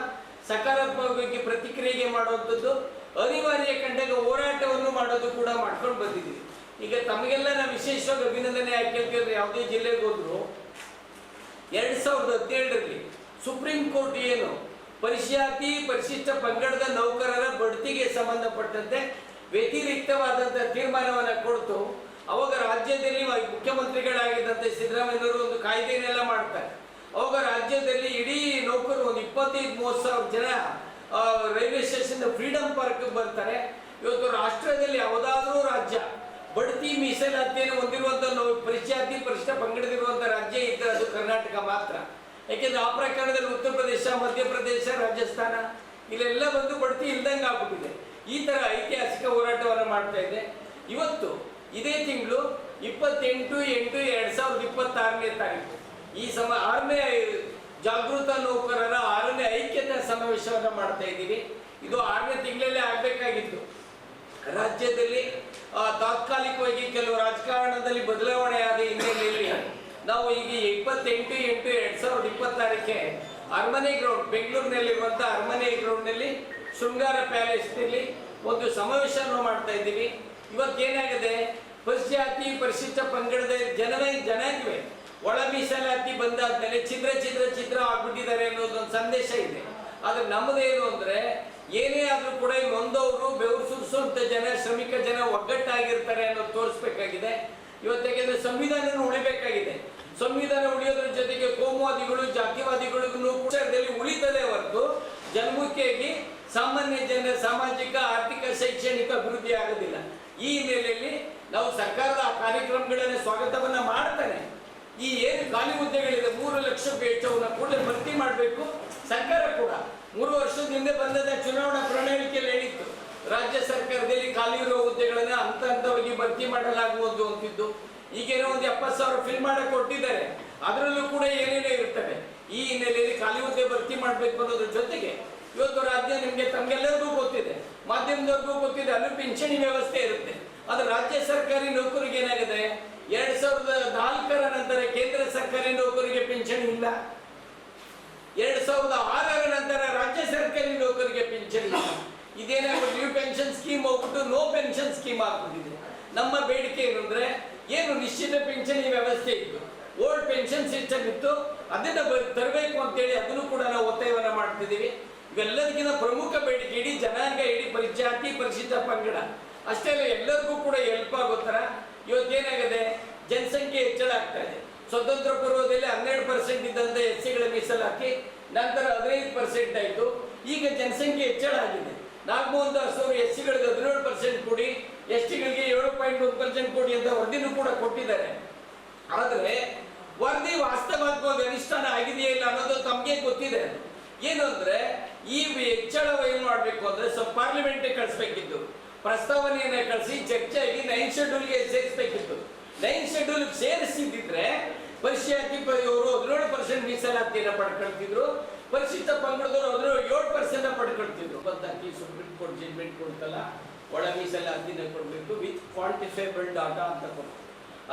ಸಕಾರಾತ್ಮಕವಾಗಿ ಪ್ರತಿಕ್ರಿಯೆ ಮಾಡುವಂಥದ್ದು ಅನಿವಾರ್ಯ ಕಂಡಾಗ ಹೋರಾಟವನ್ನು ಮಾಡೋದು ಕೂಡ ಮಾಡ್ಕೊಂಡು ಬಂದಿದ್ದೀವಿ. ಈಗ ತಮಗೆಲ್ಲ ನಾವು ವಿಶೇಷವಾಗಿ ಅಭಿನಂದನೆ ಯಾಕೆ ಹೇಳ್ತಿದ್ರೆ, ಯಾವುದೇ ಜಿಲ್ಲೆಗೆ ಹೋದ್ರು 2017ರಲ್ಲಿ ಸುಪ್ರೀಂ ಕೋರ್ಟ್ ಏನು ಪರಿಶಿಷ್ಟ ಪಂಗಡದ ನೌಕರರ ಬಡ್ತಿಗೆ ಸಂಬಂಧಪಟ್ಟಂತೆ ವ್ಯತಿರಿಕ್ತವಾದಂತಹ ತೀರ್ಮಾನವನ್ನು ಕೊಡ್ತು. ಅವಾಗ ರಾಜ್ಯದಲ್ಲಿ ಮುಖ್ಯಮಂತ್ರಿಗಳಾಗಿದ್ದಂತೆ ಸಿದ್ದರಾಮಯ್ಯನವರು ಒಂದು ಕಾಯ್ದೆನೆಲ್ಲ ಮಾಡ್ತಾರೆ. ಅವಾಗ ರಾಜ್ಯದಲ್ಲಿ ಇಡೀ ನೌಕರರು ಒಂದು 25-30 ಸಾವಿರ ಜನ ರೈಲ್ವೆ ಸ್ಟೇಷನ್ ಫ್ರೀಡಂ ಪಾರ್ಕ್ ಬರ್ತಾರೆ. ಇವತ್ತು ರಾಷ್ಟ್ರದಲ್ಲಿ ಯಾವುದಾದ್ರೂ ರಾಜ್ಯ ಬಡ್ತಿ ಮೀಸಲಾತಿಯನ್ನು ಹೊಂದಿರುವಂತಹ ಪರಿಶಿಷ್ಟ ಪಂಗಡದಿರುವಂತಹ ರಾಜ್ಯ ಇದ್ದರೆ ಅದು ಕರ್ನಾಟಕ ಮಾತ್ರ. ಯಾಕೆಂದ್ರೆ ಆ ಪ್ರಕರಣದಲ್ಲಿ ಉತ್ತರ ಪ್ರದೇಶ, ಮಧ್ಯಪ್ರದೇಶ, ರಾಜಸ್ಥಾನ ಇಲ್ಲೆಲ್ಲ ಬಂದು ಬಡ್ತಿ ಇಲ್ದಂಗೆ ಆಗ್ಬಿಟ್ಟಿದೆ. ಈ ತರ ಐತಿಹಾಸಿಕ ಹೋರಾಟವನ್ನು ಮಾಡ್ತಾ ಇದೆ. ಇವತ್ತು ಇದೇ ತಿಂಗಳು 28/8/2026ನೇ ತಾರೀಕು ಈ 6ನೇ ಜಾಗೃತ ನೌಕರರ 6ನೇ ಐಕ್ಯತಾ ಸಮಾವೇಶವನ್ನು ಮಾಡ್ತಾ ಇದ್ದೀವಿ. ಇದು 6ನೇ ತಿಂಗಳಲ್ಲೇ ಆಗ್ಬೇಕಾಗಿತ್ತು. ರಾಜ್ಯದಲ್ಲಿ ತಾತ್ಕಾಲಿಕವಾಗಿ ಕೆಲವು ರಾಜಕಾರಣದಲ್ಲಿ ಬದಲಾವಣೆ ಆದ ಹಿನ್ನೆಲೆಯಲ್ಲಿ ನಾವು ಈಗ 28/8/2026ಕ್ಕೆ ಅರಮನೆ ಗ್ರೌಂಡ್, ಬೆಂಗಳೂರಿನಲ್ಲಿರುವಂತಹ ಅರಮನೆ ಗ್ರೌಂಡ್ನಲ್ಲಿ ಶೃಂಗಾರ ಪ್ಯಾಲೇಸ್ನಲ್ಲಿ ಒಂದು ಸಮಾವೇಶವನ್ನು ಮಾಡ್ತಾ ಇದ್ದೀವಿ. ಇವತ್ತೇನಾಗಿದೆ, ಪರಿಶಿಷ್ಟ ಪಂಗಡದ ಜನಾಂಗವೇ ಒಳ ಮೀಸಲಾತಿ ಬಂದಾದ್ಮೇಲೆ ಚಿತ್ರ ಆಗ್ಬಿಟ್ಟಿದ್ದಾರೆ ಅನ್ನೋದೊಂದು ಸಂದೇಶ ಇದೆ. ಆದ್ರೆ ನಮ್ಮದೇನು ಅಂದ್ರೆ, ಏನೇ ಆದ್ರೂ ಕೂಡ ನೊಂದವರು, ಬೆವರು ಸುರಿಸುವಂತ ಜನ, ಶ್ರಮಿಕ ಜನ ಒಗ್ಗಟ್ಟಾಗಿರ್ತಾರೆ ಅನ್ನೋದು ತೋರಿಸ್ಬೇಕಾಗಿದೆ. ಇವತ್ತಿಗೆ ಸಂವಿಧಾನ ಉಳಿಬೇಕಾಗಿದೆ. ಸಂವಿಧಾನ ಉಳಿಯೋದ್ರ ಜೊತೆಗೆ ಕೋಮುವಾದಿಗಳು, ಜಾತಿವಾದಿಗಳಿಗೂ ಉಳಿತದೆ ಹೊರತು ಜನಮುಖಿಯಾಗಿ ಸಾಮಾನ್ಯ ಜನರ ಸಾಮಾಜಿಕ, ಆರ್ಥಿಕ, ಶೈಕ್ಷಣಿಕ ಅಭಿವೃದ್ಧಿ ಆಗೋದಿಲ್ಲ. ಈ ಹಿನ್ನೆಲೆಯಲ್ಲಿ ನಾವು ಸರ್ಕಾರದ ಆ ಕಾರ್ಯಕ್ರಮಗಳನ್ನು ಸ್ವಾಗತವನ್ನ ಮಾಡ್ತಾನೆ. ಈ ಏನು ಖಾಲಿ ಹುದ್ದೆಗಳಿದೆ 3 ಲಕ್ಷ ವೆಚ್ಚವನ್ನು ಕೂಡಲೇ ಭರ್ತಿ ಮಾಡಬೇಕು. ಸರ್ಕಾರ ಕೂಡ 3 ವರ್ಷದ ಹಿಂದೆ ಬಂದದ ಚುನಾವಣಾ ಪ್ರಣಾಳಿಕೆಯಲ್ಲಿ ಹೇಳಿತ್ತು, ರಾಜ್ಯ ಸರ್ಕಾರದಲ್ಲಿ ಖಾಲಿ ಇರುವ ಹುದ್ದೆಗಳನ್ನ ಹಂತವಾಗಿ ಭರ್ತಿ ಮಾಡಲಾಗುವುದು ಅಂತಿದ್ದು. ಈಗೇನೋ ಒಂದು 70,000 ಫಿಲ್ ಮಾಡಕ್ಕೆ ಕೊಟ್ಟಿದ್ದಾರೆ. ಅದರಲ್ಲೂ ಕೂಡ ಏನೇನೋ ಇರ್ತವೆ. ಈ ಹಿನ್ನೆಲೆಯಲ್ಲಿ ಖಾಲಿ ಹುದ್ದೆ ಭರ್ತಿ ಮಾಡಬೇಕು ಅನ್ನೋದ್ರ ಜೊತೆಗೆ ಇವತ್ತು ರಾಜ್ಯ ತಮ್ಗೆಲ್ಲರಿಗೂ ಗೊತ್ತಿದೆ, ಮಾಧ್ಯಮದವ್ರಿಗೂ ಗೊತ್ತಿದೆ, ಅಲ್ಲಿ ಪಿಂಚಣಿ ವ್ಯವಸ್ಥೆ ಇರುತ್ತೆ. ಅದು ರಾಜ್ಯ ಸರ್ಕಾರಿ ನೌಕರಿಗೆ ಏನಾಗಿದೆ, 2004ರ ನಂತರ ಕೇಂದ್ರ ಸರ್ಕಾರಿ ನೌಕರಿಗೆ ಪಿಂಚಣಿ ಇಲ್ಲ. 2006ರ ನಂತರ ರಾಜ್ಯ ಸರ್ಕಾರಿ ನೌಕರಿಗೆ ಪಿಂಚಣಿ ಇಲ್ಲ. ಇದೇನಾಗ್ಬಿಟ್ಟು ನ್ಯೂ ಪೆನ್ಷನ್ ಸ್ಕೀಮ್ ಹೋಗ್ಬಿಟ್ಟು ನೋ ಪೆನ್ಷನ್ ಸ್ಕೀಮ್ ಆಗ್ಬಿಟ್ಟಿದೆ. ನಮ್ಮ ಬೇಡಿಕೆ ಏನಂದ್ರೆ, ಏನು ನಿಶ್ಚಿತ ಪಿಂಚಣಿ ವ್ಯವಸ್ಥೆ ಇತ್ತು, ಓಲ್ಡ್ ಪೆನ್ಷನ್ ಸಿಸ್ಟಮ್ ಇತ್ತು, ಅದನ್ನ ತರಬೇಕು ಅಂತೇಳಿ ಅದನ್ನು ಕೂಡ ನಾವು ಒತ್ತಾಯವನ್ನ ಮಾಡ್ತಿದ್ದೀವಿ. ಇವೆಲ್ಲದಕ್ಕಿಂತ ಪ್ರಮುಖ ಬೇಡಿಕೆ ಇಡೀ ಜನಾಂಗ, ಇಡೀ ಜಾತಿ ಪರಿಶಿಷ್ಟ ಪಂಗಡ ಅಷ್ಟೇ ಅಲ್ಲ, ಎಲ್ಲರಿಗೂ ಕೂಡ ಹೆಲ್ಪ್ ಆಗೋ ಥರ ಇವತ್ತೇನಾಗಿದೆ, ಜನಸಂಖ್ಯೆ ಹೆಚ್ಚಳ ಆಗ್ತಾ ಇದೆ. ಸ್ವತಂತ್ರ ಪೂರ್ವದಲ್ಲಿ 12% ಇದ್ದಂಥ SC-ಗಳ ಮೀಸಲಾತಿ ನಂತರ 15% ಆಯಿತು. ಈಗ ಜನಸಂಖ್ಯೆ ಹೆಚ್ಚಳ ಆಗಿದೆ. ನಾಗಮೋಹನ್ ದಾಸ್ ಅವರು SC-ಗಳಿಗೆ 17% ಕೊಡಿ, ST-ಗಳಿಗೆ 7.1% ಕೊಡಿ ಅಂತ ವರದಿನೂ ಕೂಡ ಕೊಟ್ಟಿದ್ದಾರೆ. ಆದರೆ ವರದಿ ವಾಸ್ತವವಾಗಿ ಅನುಷ್ಠಾನ ಆಗಿದೆಯಾ ಇಲ್ಲ ಅನ್ನೋದು ತಮಗೆ ಗೊತ್ತಿದೆ. ಏನು ಅಂದ್ರೆ, ಈ ಹೆಚ್ಚಳ ಏನು ಮಾಡಬೇಕು ಅಂದ್ರೆ ಪಾರ್ಲಿಮೆಂಟ್ ಕಳಿಸ್ಬೇಕಿತ್ತು, ಪ್ರಸ್ತಾವನೆಯನ್ನ ಕಳಿಸಿ ಚರ್ಚೆಯಾಗಿ 9th ಶೆಡ್ಯೂಲ್ಗೆ ಸೇರಿಸಬೇಕಿತ್ತು. 9th ಶೆಡ್ಯೂಲ್ ಸೇರಿಸಿದ್ರೆ ಪರಿಶಿಷ್ಟವರು 17% ಮೀಸಲಾತಿಯನ್ನು ಪಡ್ಕೊಳ್ತಿದ್ರು, ಪರಿಶಿಷ್ಟ ಪಂಗಡದವರು 7% ಪಡ್ಕೊಳ್ತಿದ್ರು. ಬಂದಾಕಿ ಸುಪ್ರೀಂ ಕೋರ್ಟ್ ಜಡ್ಜ್ಮೆಂಟ್ ಕೊಡ್ತಲ್ಲ, ಒಳ ಮೀಸಲಾತಿನ ಕೊಡಬೇಕು ವಿತ್ ಕ್ವಾಂಟಿಫೈಬಲ್ ಡಾಟಾ ಅಂತ ಕೊಡ್ತಾರೆ.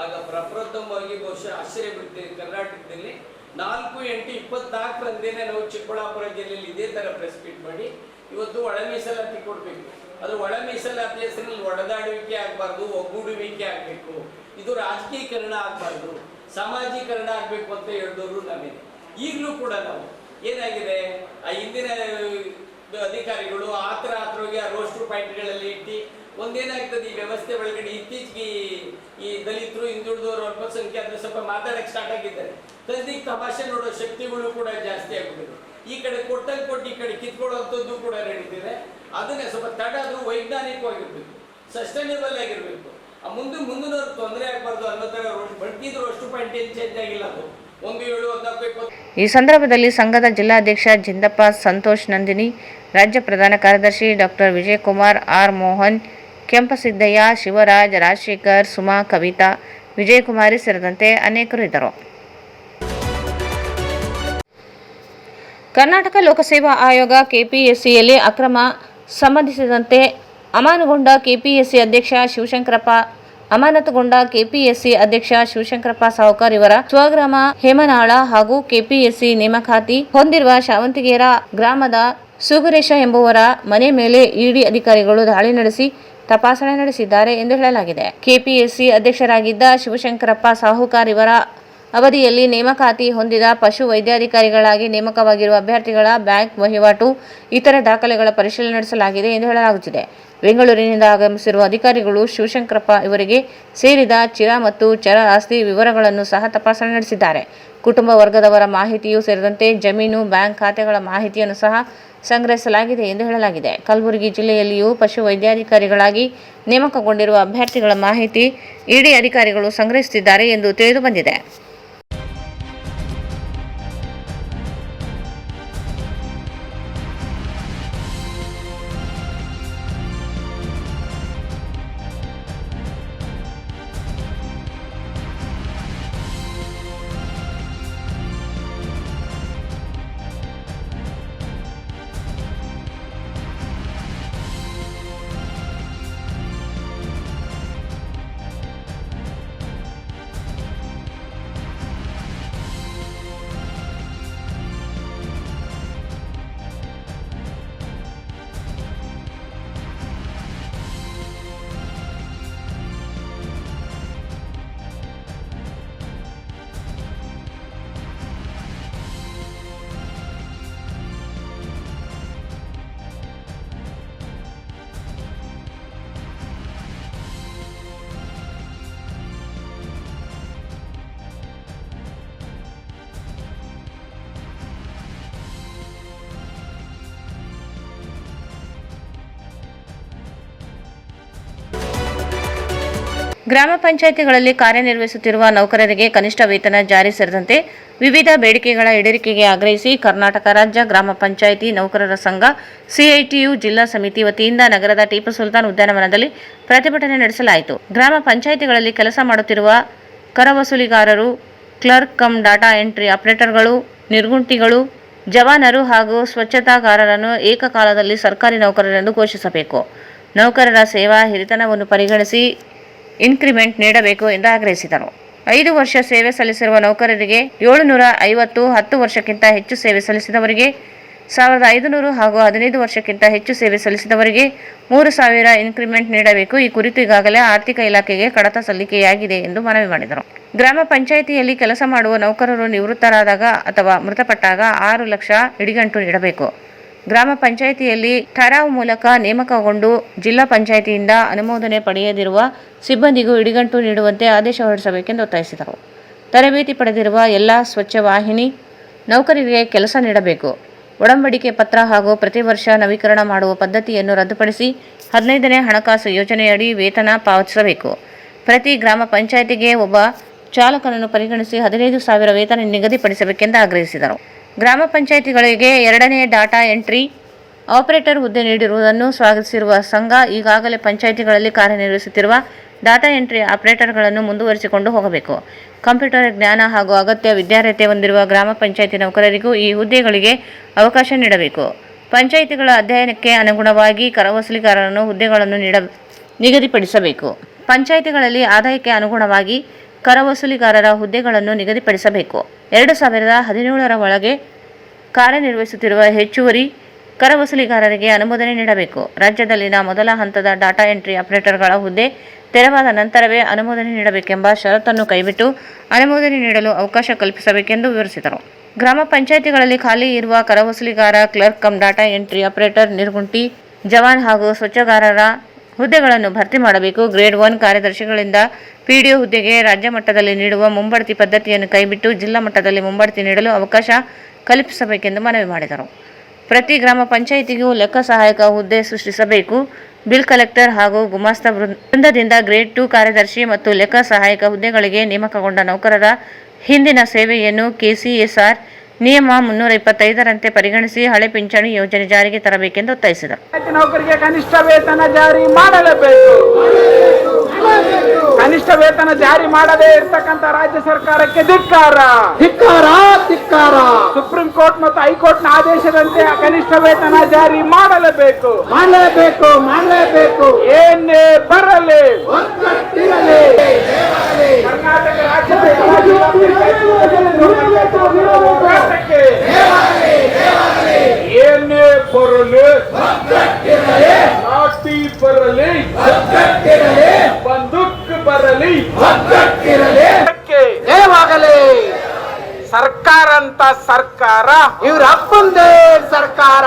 ಆಗ ಪ್ರಪ್ರಥಮವಾಗಿ ಬಹುಶಃ ಆಶ್ಚರ್ಯ ಬಿಡ್ತೀವಿ, ಕರ್ನಾಟಕದಲ್ಲಿ 4/8/24ರಂದೇನೆ ನಾವು ಚಿಕ್ಕಬಳ್ಳಾಪುರ ಜಿಲ್ಲೆಯಲ್ಲಿ ಇದೇ ತರ ಪ್ರೆಸ್ ಮೀಟ್ ಮಾಡಿ ಇವತ್ತು ಒಳ ಮೀಸಲಾತಿ ಕೊಡಬೇಕು. ಅದು ಒಳ ಮೀಸಲಾತಿ ಹೆಸರಲ್ಲಿ ಒಡೆದಾಡುವಿಕೆ ಆಗಬಾರ್ದು, ಒಗ್ಗೂಡುವಿಕೆ ಆಗಬೇಕು. ಇದು ರಾಜಕೀಕರಣ ಆಗಬಾರ್ದು, ಸಾಮಾಜೀಕರಣ ಆಗಬೇಕು ಅಂತ ಹೇಳಿದವರು ನಾವೇ. ಈಗಲೂ ಕೂಡ ನಾವು ಏನಾಗಿದೆ, ಆ ಹಿಂದಿನ ಅಧಿಕಾರಿಗಳು ಆತರವಾಗಿ ಆ ರೋಸ್ಟರ್ ಪಾಯಿಂಟ್ಗಳಲ್ಲಿ ಇಟ್ಟು ಒಂದೇನಾಗ್ತದೆ, ಈ ವ್ಯವಸ್ಥೆ ಒಳಗಡೆ ಇತ್ತೀಚೆಗೆ ಈ ದಲಿತರು, ಹಿಂದುಳಿದವರು, ಅಲ್ಪಸಂಖ್ಯಾತರು ಸ್ವಲ್ಪ ಮಾತಾಡಕ್ಕೆ ಸ್ಟಾರ್ಟ್ ಆಗಿದ್ದಾರೆ. ತಂದಿಗೆ ತಮಾಷೆ ನೋಡೋ ಶಕ್ತಿಗಳು ಕೂಡ ಜಾಸ್ತಿ ಆಗ್ಬಿಟ್ಟಿದೆ. ಈ ಕಡೆ ಕೊಟ್ಟಂಗೆ ಕೊಟ್ಟು ಈ ಕಡೆ ಕಿತ್ಕೊಳ್ಳುವಂಥದ್ದು ಕೂಡ ನಡೀತಿದೆ. ಅದನ್ನೇ ಸ್ವಲ್ಪ ತಡ ಆದರೂ ವೈಜ್ಞಾನಿಕವಾಗಿರ್ಬೇಕು, ಸಸ್ಟೈನೇಬಲ್ ಆಗಿರ್ಬೇಕು. ಮುಂದಿನವ್ರಿಗೆ ತೊಂದರೆ ಆಗಬಾರ್ದು ಅನ್ನೋ ಥರ ಬಡ್ತಿದ್ರು ಅಷ್ಟು ಪಾಯಿಂಟ್ ಏನು ಚೇಂಜ್ ಆಗಿಲ್ಲ. ಅದು 1, 7, 14, 20. ಈ ಸಂದರ್ಭದಲ್ಲಿ ಸಂಘದ ಜಿಲ್ಲಾಧ್ಯಕ್ಷ ಜಿಂದಪ್ಪ ಸಂತೋಷ್ ನಂದಿನಿ, ರಾಜ್ಯ ಪ್ರಧಾನ ಕಾರ್ಯದರ್ಶಿ ಡಾಕ್ಟರ್ ವಿಜಯಕುಮಾರ್, ಆರ್ ಮೋಹನ್, ಕೆಂಪಸಿದ್ದಯ್ಯ, ಶಿವರಾಜ್, ರಾಜಶೇಖರ್, ಸುಮಾ, ಕವಿತಾ, ವಿಜಯಕುಮಾರಿ ಸೇರಿದಂತೆ ಅನೇಕರು ಇದ್ದರು. ಕರ್ನಾಟಕ ಲೋಕಸೇವಾ ಆಯೋಗ ಕೆಪಿಎಸ್ಸಿಯಲ್ಲಿ ಅಕ್ರಮ ಸಂಬಂಧಿಸಿದಂತೆ ಅಮಾನತುಗೊಂಡ ಕೆಪಿಎಸ್ಸಿ ಅಧ್ಯಕ್ಷ ಶಿವಶಂಕರಪ್ಪ ಸಾಹುಕಾರ್ ಇವರ ಸ್ವಗ್ರಾಮ ಹೇಮನಾಳ ಹಾಗೂ ಕೆಪಿಎಸ್ಸಿ ನೇಮಕಾತಿ ಹೊಂದಿರುವ ಶಾವಂತಿಗೇರ ಗ್ರಾಮದ ಸುಗುರೇಶ ಎಂಬುವರ ಮನೆ ಮೇಲೆ ಇಡಿ ಅಧಿಕಾರಿಗಳು ದಾಳಿ ನಡೆಸಿ ತಪಾಸಣೆ ನಡೆಸಿದ್ದಾರೆ ಎಂದು ಹೇಳಲಾಗಿದೆ. ಕೆಪಿಎಸ್ಸಿ ಅಧ್ಯಕ್ಷರಾಗಿದ್ದ ಶಿವಶಂಕರಪ್ಪ ಸಾಹುಕಾರ್ ಇವರ ಅವಧಿಯಲ್ಲಿ ನೇಮಕಾತಿ ಹೊಂದಿದ ಪಶು ವೈದ್ಯಾಧಿಕಾರಿಗಳಾಗಿ ನೇಮಕವಾಗಿರುವ ಅಭ್ಯರ್ಥಿಗಳ ಬ್ಯಾಂಕ್ ವಹಿವಾಟು, ಇತರೆ ದಾಖಲೆಗಳ ಪರಿಶೀಲನೆ ನಡೆಸಲಾಗಿದೆ ಎಂದು ಹೇಳಲಾಗುತ್ತಿದೆ. ಬೆಂಗಳೂರಿನಿಂದ ಆಗಮಿಸಿರುವ ಅಧಿಕಾರಿಗಳು ಶಿವಶಂಕರಪ್ಪ ಇವರಿಗೆ ಸೇರಿದ ಚಿರ ಮತ್ತು ಚರ ಆಸ್ತಿ ವಿವರಗಳನ್ನು ಸಹ ತಪಾಸಣೆ ನಡೆಸಿದ್ದಾರೆ. ಕುಟುಂಬ ವರ್ಗದವರ ಮಾಹಿತಿಯೂ ಸೇರಿದಂತೆ ಜಮೀನು, ಬ್ಯಾಂಕ್ ಖಾತೆಗಳ ಮಾಹಿತಿಯನ್ನು ಸಹ ಸಂಗ್ರಹಿಸಲಾಗಿದೆ ಎಂದು ಹೇಳಲಾಗಿದೆ. ಕಲಬುರಗಿ ಜಿಲ್ಲೆಯಲ್ಲಿಯೂ ಪಶು ವೈದ್ಯಾಧಿಕಾರಿಗಳಾಗಿ ನೇಮಕಗೊಂಡಿರುವ ಅಭ್ಯರ್ಥಿಗಳ ಮಾಹಿತಿ ಇಡಿ ಅಧಿಕಾರಿಗಳು ಸಂಗ್ರಹಿಸುತ್ತಿದ್ದಾರೆ ಎಂದು ತಿಳಿದು ಬಂದಿದೆ. ಗ್ರಾಮ ಪಂಚಾಯಿತಿಗಳಲ್ಲಿ ಕಾರ್ಯನಿರ್ವಹಿಸುತ್ತಿರುವ ನೌಕರರಿಗೆ ಕನಿಷ್ಠ ವೇತನ ಜಾರಿ ಸೇರಿದಂತೆ ವಿವಿಧ ಬೇಡಿಕೆಗಳ ಈಡೇರಿಕೆಗೆ ಆಗ್ರಹಿಸಿ ಕರ್ನಾಟಕ ರಾಜ್ಯ ಗ್ರಾಮ ಪಂಚಾಯಿತಿ ನೌಕರರ ಸಂಘ ಸಿಐಟಿಯು ಜಿಲ್ಲಾ ಸಮಿತಿ ವತಿಯಿಂದ ನಗರದ ಟಿಪ್ಪು ಸುಲ್ತಾನ್ ಉದ್ಯಾನವನದಲ್ಲಿ ಪ್ರತಿಭಟನೆ ನಡೆಸಲಾಯಿತು. ಗ್ರಾಮ ಪಂಚಾಯಿತಿಗಳಲ್ಲಿ ಕೆಲಸ ಮಾಡುತ್ತಿರುವ ಕರ ವಸೂಲಿಗಾರರು, ಕ್ಲರ್ಕ್ ಕಮ್ ಡಾಟಾ ಎಂಟ್ರಿ ಆಪರೇಟರ್ಗಳು, ನಿರ್ಗುಂಟಿಗಳು, ಜವಾನರು ಹಾಗೂ ಸ್ವಚ್ಛತಾಗಾರರನ್ನು ಏಕಕಾಲದಲ್ಲಿ ಸರ್ಕಾರಿ ನೌಕರರೆಂದು ಘೋಷಿಸಬೇಕು. ನೌಕರರ ಸೇವಾ ಹಿರಿತನವನ್ನು ಪರಿಗಣಿಸಿ ಇನ್ಕ್ರಿಮೆಂಟ್ ನೀಡಬೇಕು ಎಂದು ಆಗ್ರಹಿಸಿದರು. 5 ವರ್ಷ ಸೇವೆ ಸಲ್ಲಿಸಿರುವ ನೌಕರರಿಗೆ 750, 10 ವರ್ಷಕ್ಕಿಂತ ಹೆಚ್ಚು ಸೇವೆ ಸಲ್ಲಿಸಿದವರಿಗೆ 1500 ಹಾಗೂ 15 ವರ್ಷಕ್ಕಿಂತ ಹೆಚ್ಚು ಸೇವೆ ಸಲ್ಲಿಸಿದವರಿಗೆ 3000 ಇನ್ಕ್ರಿಮೆಂಟ್ ನೀಡಬೇಕು. ಈ ಕುರಿತು ಈಗಾಗಲೇ ಆರ್ಥಿಕ ಇಲಾಖೆಗೆ ಕಡತ ಸಲ್ಲಿಕೆಯಾಗಿದೆ ಎಂದು ಮನವಿ ಮಾಡಿದರು. ಗ್ರಾಮ ಪಂಚಾಯಿತಿಯಲ್ಲಿ ಕೆಲಸ ಮಾಡುವ ನೌಕರರು ನಿವೃತ್ತರಾದಾಗ ಅಥವಾ ಮೃತಪಟ್ಟಾಗ 6 ಲಕ್ಷ ಇಡಿಗಂಟು ನೀಡಬೇಕು. ಗ್ರಾಮ ಪಂಚಾಯಿತಿಯಲ್ಲಿ ಠರಾವು ಮೂಲಕ ನೇಮಕಗೊಂಡು ಜಿಲ್ಲಾ ಪಂಚಾಯಿತಿಯಿಂದ ಅನುಮೋದನೆ ಪಡೆಯದಿರುವ ಸಿಬ್ಬಂದಿಗೂ ಇಡಿಗಂಟು ನೀಡುವಂತೆ ಆದೇಶ ಹೊರಡಿಸಬೇಕೆಂದು ಒತ್ತಾಯಿಸಿದರು. ತರಬೇತಿ ಪಡೆದಿರುವ ಎಲ್ಲ ಸ್ವಚ್ಛ ವಾಹಿನಿ ನೌಕರರಿಗೆ ಕೆಲಸ ನೀಡಬೇಕು. ಒಡಂಬಡಿಕೆ ಪತ್ರ ಹಾಗೂ ಪ್ರತಿ ವರ್ಷ ನವೀಕರಣ ಮಾಡುವ ಪದ್ಧತಿಯನ್ನು ರದ್ದುಪಡಿಸಿ 15ನೇ ಹಣಕಾಸು ಯೋಜನೆಯಡಿ ವೇತನ ಪಾವತಿಸಬೇಕು. ಪ್ರತಿ ಗ್ರಾಮ ಪಂಚಾಯಿತಿಗೆ ಒಬ್ಬ ಚಾಲಕನನ್ನು ಪರಿಗಣಿಸಿ 15,000 ವೇತನ ನಿಗದಿಪಡಿಸಬೇಕೆಂದು ಆಗ್ರಹಿಸಿದರು. ಗ್ರಾಮ ಪಂಚಾಯಿತಿಗಳಿಗೆ 2ನೇ ಡಾಟಾ ಎಂಟ್ರಿ ಆಪರೇಟರ್ ಹುದ್ದೆ ನೀಡಿರುವುದನ್ನು ಸ್ವಾಗತಿಸಿರುವ ಸಂಘ ಈಗಾಗಲೇ ಪಂಚಾಯಿತಿಗಳಲ್ಲಿ ಕಾರ್ಯನಿರ್ವಹಿಸುತ್ತಿರುವ ಡಾಟಾ ಎಂಟ್ರಿ ಆಪರೇಟರ್ಗಳನ್ನು ಮುಂದುವರಿಸಿಕೊಂಡು ಹೋಗಬೇಕು. ಕಂಪ್ಯೂಟರ್ ಜ್ಞಾನ ಹಾಗೂ ಅಗತ್ಯ ವಿದ್ಯಾರ್ಹತೆ ಹೊಂದಿರುವ ಗ್ರಾಮ ಪಂಚಾಯಿತಿ ನೌಕರರಿಗೂ ಈ ಹುದ್ದೆಗಳಿಗೆ ಅವಕಾಶ ನೀಡಬೇಕು. ಪಂಚಾಯಿತಿಗಳ ಅಧ್ಯಯನಕ್ಕೆ ಅನುಗುಣವಾಗಿ ಕರವಸೂಲಿಗಾರರನ್ನು ಹುದ್ದೆಗಳನ್ನು ನಿಗದಿಪಡಿಸಬೇಕು. ಪಂಚಾಯಿತಿಗಳಲ್ಲಿ ಆದಾಯಕ್ಕೆ ಅನುಗುಣವಾಗಿ ಕರವಸೂಲಿಗಾರರ ಹುದ್ದೆಗಳನ್ನು ನಿಗದಿಪಡಿಸಬೇಕು. 2017ರ ಒಳಗೆ ಕಾರ್ಯನಿರ್ವಹಿಸುತ್ತಿರುವ ಹೆಚ್ಚುವರಿ ಕರವಸೂಲಿಗಾರರಿಗೆ ಅನುಮೋದನೆ ನೀಡಬೇಕು. ರಾಜ್ಯದಲ್ಲಿನ ಮೊದಲ ಹಂತದ ಡಾಟಾ ಎಂಟ್ರಿ ಆಪರೇಟರ್ಗಳ ಹುದ್ದೆ ತೆರವಾದ ನಂತರವೇ ಅನುಮೋದನೆ ನೀಡಬೇಕೆಂಬ ಷರತ್ತನ್ನು ಕೈಬಿಟ್ಟು ಅನುಮೋದನೆ ನೀಡಲು ಅವಕಾಶ ಕಲ್ಪಿಸಬೇಕೆಂದು ವಿವರಿಸಿದರು. ಗ್ರಾಮ ಪಂಚಾಯಿತಿಗಳಲ್ಲಿ ಖಾಲಿ ಇರುವ ಕರವಸೂಲಿಗಾರ, clerk cum data entry operator, ನಿರ್ಗುಂಟಿ, ಜವಾನ್ ಹಾಗೂ ಸ್ವಚ್ಛಗಾರರ ಹುದ್ದೆಗಳನ್ನು ಭರ್ತಿ ಮಾಡಬೇಕು. ಗ್ರೇಡ್ 1 ಕಾರ್ಯದರ್ಶಿಗಳಿಂದ ಪಿಡಿಒ ಹುದ್ದೆಗೆ ರಾಜ್ಯ ಮಟ್ಟದಲ್ಲಿ ನೀಡುವ ಮುಂಬಡ್ತಿ ಪದ್ಧತಿಯನ್ನು ಕೈಬಿಟ್ಟು ಜಿಲ್ಲಾ ಮಟ್ಟದಲ್ಲಿ ಮುಂಬಡ್ತಿ ನೀಡಲು ಅವಕಾಶ ಕಲ್ಪಿಸಬೇಕೆಂದು ಮನವಿ ಮಾಡಿದರು. ಪ್ರತಿ ಗ್ರಾಮ ಪಂಚಾಯಿತಿಗೂ ಲೆಕ್ಕ ಸಹಾಯಕ ಹುದ್ದೆ ಸೃಷ್ಟಿಸಬೇಕು. ಬಿಲ್ ಕಲೆಕ್ಟರ್ ಹಾಗೂ ಗುಮಾಸ್ತ ವೃಂದದಿಂದ ಗ್ರೇಡ್ 2 ಕಾರ್ಯದರ್ಶಿ ಮತ್ತು ಲೆಕ್ಕ ಸಹಾಯಕ ಹುದ್ದೆಗಳಿಗೆ ನೇಮಕಗೊಂಡ ನೌಕರರ ಹಿಂದಿನ ಸೇವೆಯನ್ನು ಕೆಸಿಎಸ್ಆರ್ ನಿಯಮ 325ರಂತೆ ಪರಿಗಣಿಸಿ ಹಳೆ ಪಿಂಚಣಿ ಯೋಜನೆ ಜಾರಿಗೆ ತರಬೇಕೆಂದು ಒತ್ತಾಯಿಸಿದರು. ನೌಕರಿಗೆ ಕನಿಷ್ಠ ವೇತನ ಜಾರಿ ಮಾಡಲೇಬೇಕು. ಕನಿಷ್ಠ ವೇತನ ಜಾರಿ ಮಾಡದೇ ಇರ್ತಕ್ಕಂಥ ರಾಜ್ಯ ಸರ್ಕಾರಕ್ಕೆ ಧಿಕ್ಕಾರ. ಸುಪ್ರೀಂ ಕೋರ್ಟ್ ಮತ್ತು ಹೈಕೋರ್ಟ್ ನ ಆದೇಶದಂತೆ ಕನಿಷ್ಠ ವೇತನ ಜಾರಿ ಮಾಡಲೇಬೇಕು. ಏನೇ ಬರಲಿ ಕರ್ನಾಟಕ ರಾಜ್ಯ ಏನೇ ಬರಲಿ ಲಾಠಿ ಬರಲಿ ಬಂದೂಕ್ ಬರಲಿ ಜಯವಾಗಲಿ. ಸರ್ಕಾರ ಅಂತ ಸರ್ಕಾರ, ಇವ್ರ ಅಪ್ಪಂದೇ ಸರ್ಕಾರ.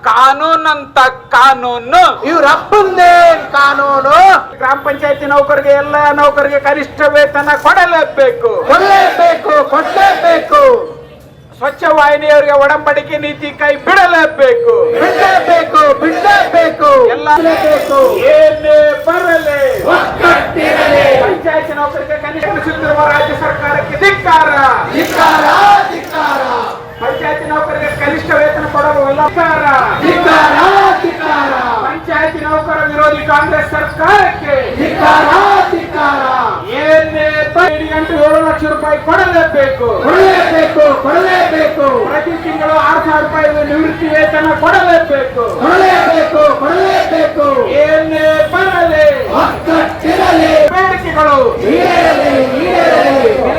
ಕಾನೂನ್ ಅಂತ ಕಾನೂನು, ಇವ್ರ ಅಪ್ಪಂದೇ ಕಾನೂನು. ಗ್ರಾಮ ಪಂಚಾಯತಿ ನೌಕರಿಗೆ, ಎಲ್ಲ ನೌಕರಿಗೆ ಕನಿಷ್ಠ ವೇತನ ಕೊಡಲೇಬೇಕು. ಸ್ವಚ್ಛ ವಾಹಿನಿಯವರಿಗೆ ಒಡಂಬಡಿಕೆ ನೀತಿ ಕೈ ಬಿಡಲೇಬೇಕು. ಎಲ್ಲ ಏನೇ ಬರಲಿ ಪಂಚಾಯತ್ ನೌಕರಿಗೆ ಕನಿಷ್ಠ ರಾಜ್ಯ ಸರ್ಕಾರಕ್ಕೆ ಧಿಕ್ಕಾರ. ಪಂಚಾಯತಿ ನೌಕರಿಗೆ ಕನಿಷ್ಠ ವೇತನ ಕೊಡಲು ಪಂಚಾಯತಿ ನೌಕರ ವಿರೋಧಿ ಕಾಂಗ್ರೆಸ್ ಸರ್ಕಾರಕ್ಕೆ ಏನೇ 7 ಲಕ್ಷ ರೂಪಾಯಿ ಕೊಡಲೇಬೇಕು. ಪ್ರತಿ ತಿಂಗಳು 6,000 ರೂಪಾಯಿ ನಿವೃತ್ತಿ ವೇತನ ಕೊಡಲೇಬೇಕು. ಏನೇ ಬರಲಿ ಬೇಡಿಕೆಗಳು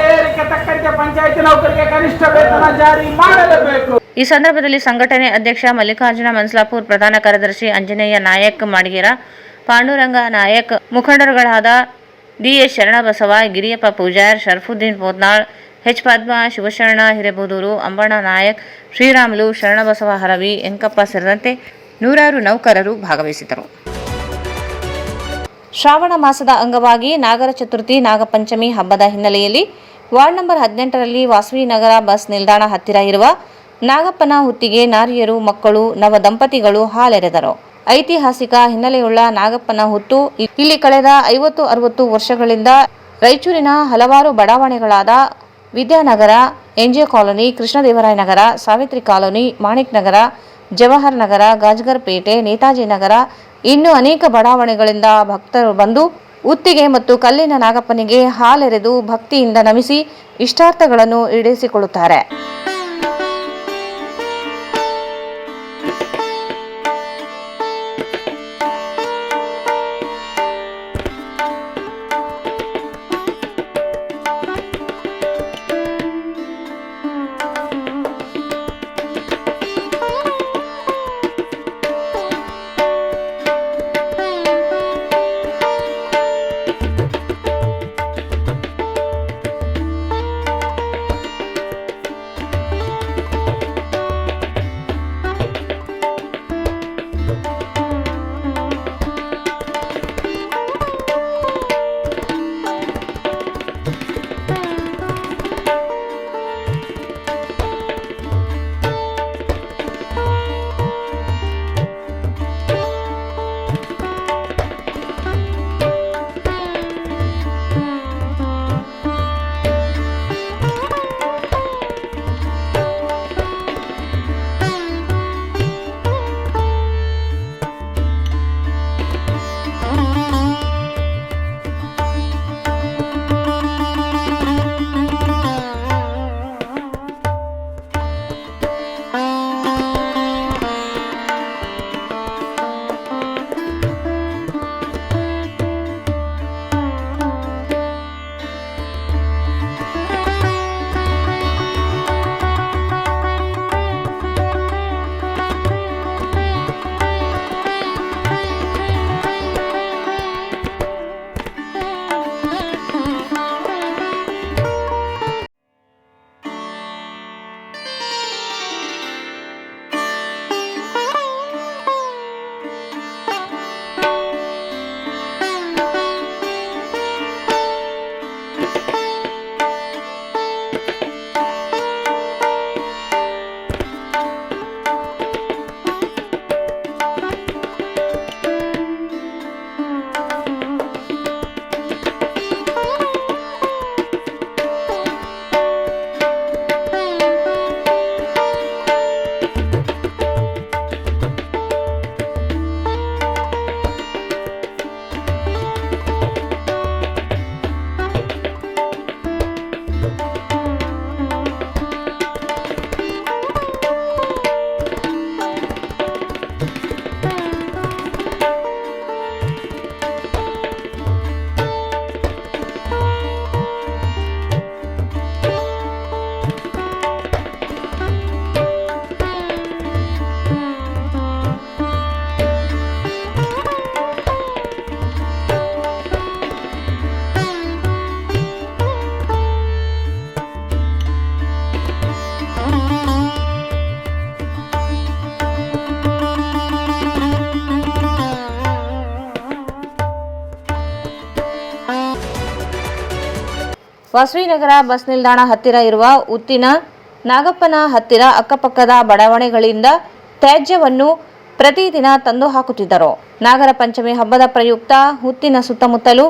ಏರಿಕೆ ತಕ್ಕಂತೆ ಪಂಚಾಯತಿ ನೌಕರಿಗೆ ಕನಿಷ್ಠ ವೇತನ ಜಾರಿ ಮಾಡಲೇಬೇಕು. ಈ ಸಂದರ್ಭದಲ್ಲಿ ಸಂಘಟನೆ ಅಧ್ಯಕ್ಷ ಮಲ್ಲಿಕಾರ್ಜುನ ಮನ್ಸ್ಲಾಪುರ್, ಪ್ರಧಾನ ಕಾರ್ಯದರ್ಶಿ ಅಂಜನೇಯ ನಾಯಕ್ ಮಾಡಗೇರ, ಪಾಂಡುರಂಗ ನಾಯಕ್, ಮುಖಂಡರುಗಳಾದ ಡಿಎಸ್ ಶರಣಬಸವ, ಗಿರಿಯಪ್ಪ ಪೂಜಾರ್, ಶರಫುದ್ದೀನ್ ಪೋತ್ನಾಳ್, ಎಚ್ ಪದ್ಮ, ಶಿವಶರಣ ಹಿರೇಬೂದೂರು, ಅಂಬಣ್ಣ ನಾಯಕ್, ಶ್ರೀರಾಮುಲು, ಶರಣಬಸವ ಹರವಿ, ಎಂಕಪ್ಪ ಸೇರಿದಂತೆ ನೂರಾರು ನೌಕರರು ಭಾಗವಹಿಸಿದರು. ಶ್ರಾವಣ ಮಾಸದ ಅಂಗವಾಗಿ ನಾಗರ ಚತುರ್ಥಿ ನಾಗಪಂಚಮಿ ಹಬ್ಬದ ಹಿನ್ನೆಲೆಯಲ್ಲಿ ವಾರ್ಡ್ ನಂಬರ್ 18ರಲ್ಲಿ ವಾಸವಿ ನಗರ ಬಸ್ ನಿಲ್ದಾಣ ಹತ್ತಿರ ಇರುವ ನಾಗಪ್ಪನ ಹುತ್ತಿಗೆ ನಾರಿಯರು, ಮಕ್ಕಳು, ನವ ದಂಪತಿಗಳು ಹಾಲೆರೆದರು. ಐತಿಹಾಸಿಕ ಹಿನ್ನೆಲೆಯುಳ್ಳ ನಾಗಪ್ಪನ ಹುತ್ತು ಇಲ್ಲಿ ಕಳೆದ 50-60 ವರ್ಷಗಳಿಂದ ರಾಯಚೂರಿನ ಹಲವಾರು ಬಡಾವಣೆಗಳಾದ ವಿದ್ಯಾನಗರ, ಎನ್ಜೆ ಕಾಲೋನಿ, ಕೃಷ್ಣದೇವರಾಯ ನಗರ, ಸಾವಿತ್ರಿ ಕಾಲೋನಿ, ಮಾಣಿಕ್ ನಗರ, ಜವಾಹರ್ ನಗರ, ಗಾಜ್ಗರ್ ಪೇಟೆ, ನೇತಾಜಿ ನಗರ, ಇನ್ನೂ ಅನೇಕ ಬಡಾವಣೆಗಳಿಂದ ಭಕ್ತರು ಬಂದು ಉತ್ತಿಗೆ ಮತ್ತು ಕಲ್ಲಿನ ನಾಗಪ್ಪನಿಗೆ ಹಾಲೆರೆದು ಭಕ್ತಿಯಿಂದ ನಮಿಸಿ ಇಷ್ಟಾರ್ಥಗಳನ್ನು ಈಡೇರಿಸಿಕೊಳ್ಳುತ್ತಾರೆ. ವಾಸವಿನಗರ ಬಸ್ ನಿಲ್ದಾಣ ಹತ್ತಿರ ಇರುವ ಉತ್ತಿನ ನಾಗಪ್ಪನ ಹತ್ತಿರ ಅಕ್ಕಪಕ್ಕದ ಬಡಾವಣೆಗಳಿಂದ ತ್ಯಾಜ್ಯವನ್ನು ಪ್ರತಿದಿನ ತಂದು ಹಾಕುತ್ತಿದ್ದರು. ನಾಗರ ಪಂಚಮಿ ಹಬ್ಬದ ಪ್ರಯುಕ್ತ ಹುತ್ತಿನ ಸುತ್ತಮುತ್ತಲೂ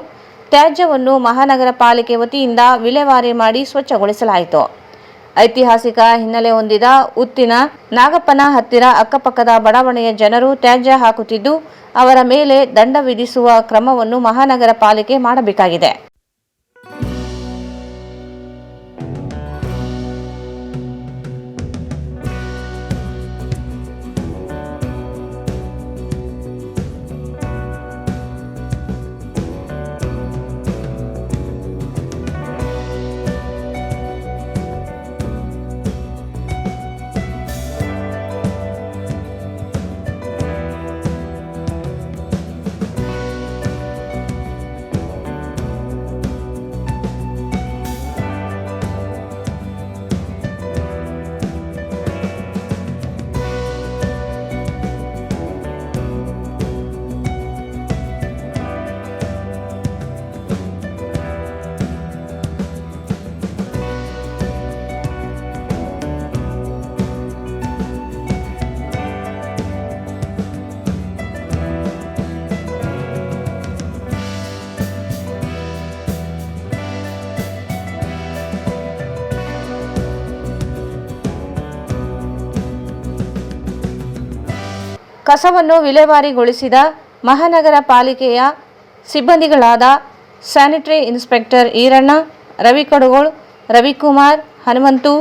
ತ್ಯಾಜ್ಯವನ್ನು ಮಹಾನಗರ ಪಾಲಿಕೆ ವತಿಯಿಂದ ವಿಲೇವಾರಿ ಮಾಡಿ ಸ್ವಚ್ಛಗೊಳಿಸಲಾಯಿತು. ಐತಿಹಾಸಿಕ ಹಿನ್ನೆಲೆ ಹೊಂದಿದ ಉತ್ತಿನ ನಾಗಪ್ಪನ ಹತ್ತಿರ ಅಕ್ಕಪಕ್ಕದ ಬಡಾವಣೆಯ ಜನರು ತ್ಯಾಜ್ಯ ಹಾಕುತ್ತಿದ್ದು, ಅವರ ಮೇಲೆ ದಂಡ ವಿಧಿಸುವ ಕ್ರಮವನ್ನು ಮಹಾನಗರ ಪಾಲಿಕೆ ಮಾಡಬೇಕಾಗಿದೆ. ಕಸವನ್ನು ವಿಲೇವಾರಿಗೊಳಿಸಿದ ಮಹಾನಗರ ಪಾಲಿಕೆಯ ಸಿಬ್ಬಂದಿಗಳಾದ ಸ್ಯಾನಿಟರಿ ಇನ್ಸ್ಪೆಕ್ಟರ್ ಈರಣ್ಣ, ರವಿ ಕಡುಗೋಳ್, ರವಿಕುಮಾರ್, ಹನುಮಂತು,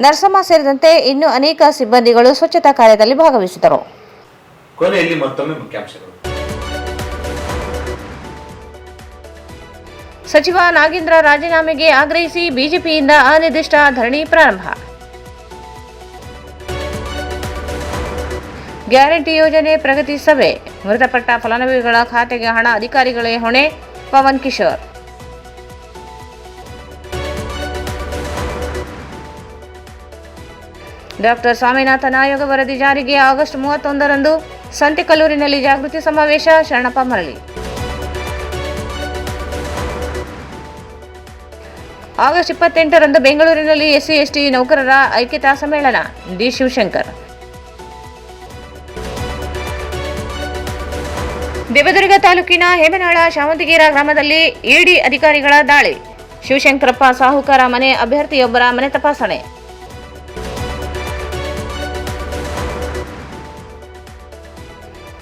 ನರಸಮ್ಮ ಸೇರಿದಂತೆ ಇನ್ನೂ ಅನೇಕ ಸಿಬ್ಬಂದಿಗಳು ಸ್ವಚ್ಛತಾ ಕಾರ್ಯದಲ್ಲಿ ಭಾಗವಹಿಸಿದರು. ಕೊನೆಯಲ್ಲಿ ಮತ್ತೊಮ್ಮೆ ಮುಖ್ಯಾಂಶಗಳು. ಸಚಿವ ನಾಗೇಂದ್ರ ರಾಜೀನಾಮೆಗೆ ಆಗ್ರಹಿಸಿ ಬಿಜೆಪಿಯಿಂದ ಅನಿರ್ದಿಷ್ಟ ಧರಣಿ ಪ್ರಾರಂಭ. ಗ್ಯಾರಂಟಿ ಯೋಜನೆ ಪ್ರಗತಿ ಸಭೆ, ಮೃತಪಟ್ಟ ಫಲಾನುಭವಿಗಳ ಖಾತೆಗೆ ಹಣ ಅಧಿಕಾರಿಗಳೇ ಹೊಣೆ, ಪವನ್ ಕಿಶೋರ್. ಡಾಕ್ಟರ್ ಸ್ವಾಮಿನಾಥನ್ ಆಯೋಗ ವರದಿ ಜಾರಿಗೆ ಆಗಸ್ಟ್ 31ರಂದು ಸಂತೆಕಲ್ಲೂರಿನಲ್ಲಿ ಜಾಗೃತಿ ಸಮಾವೇಶ, ಶರಣಪ್ಪ ಮರಳಿ. ಆಗಸ್ಟ್ 28ರಂದು ಬೆಂಗಳೂರಿನಲ್ಲಿ ಎಸ್ಸಿ ಎಸ್ಟಿ ನೌಕರರ ಐಕ್ಯತಾ ಸಮ್ಮೇಳನ, ಡಿ ಶಿವಶಂಕರ್. ದೇವದುರ್ಗ ತಾಲೂಕಿನ ಹೇಮನಾಳ ಶಾವಂತಿಗೇರ ಗ್ರಾಮದಲ್ಲಿ ಇಡಿ ಅಧಿಕಾರಿಗಳ ದಾಳಿ, ಶಿವಶಂಕರಪ್ಪ ಸಾಹುಕಾರ ಮನೆ ಅಭ್ಯರ್ಥಿಯೊಬ್ಬರ ಮನೆ ತಪಾಸಣೆ.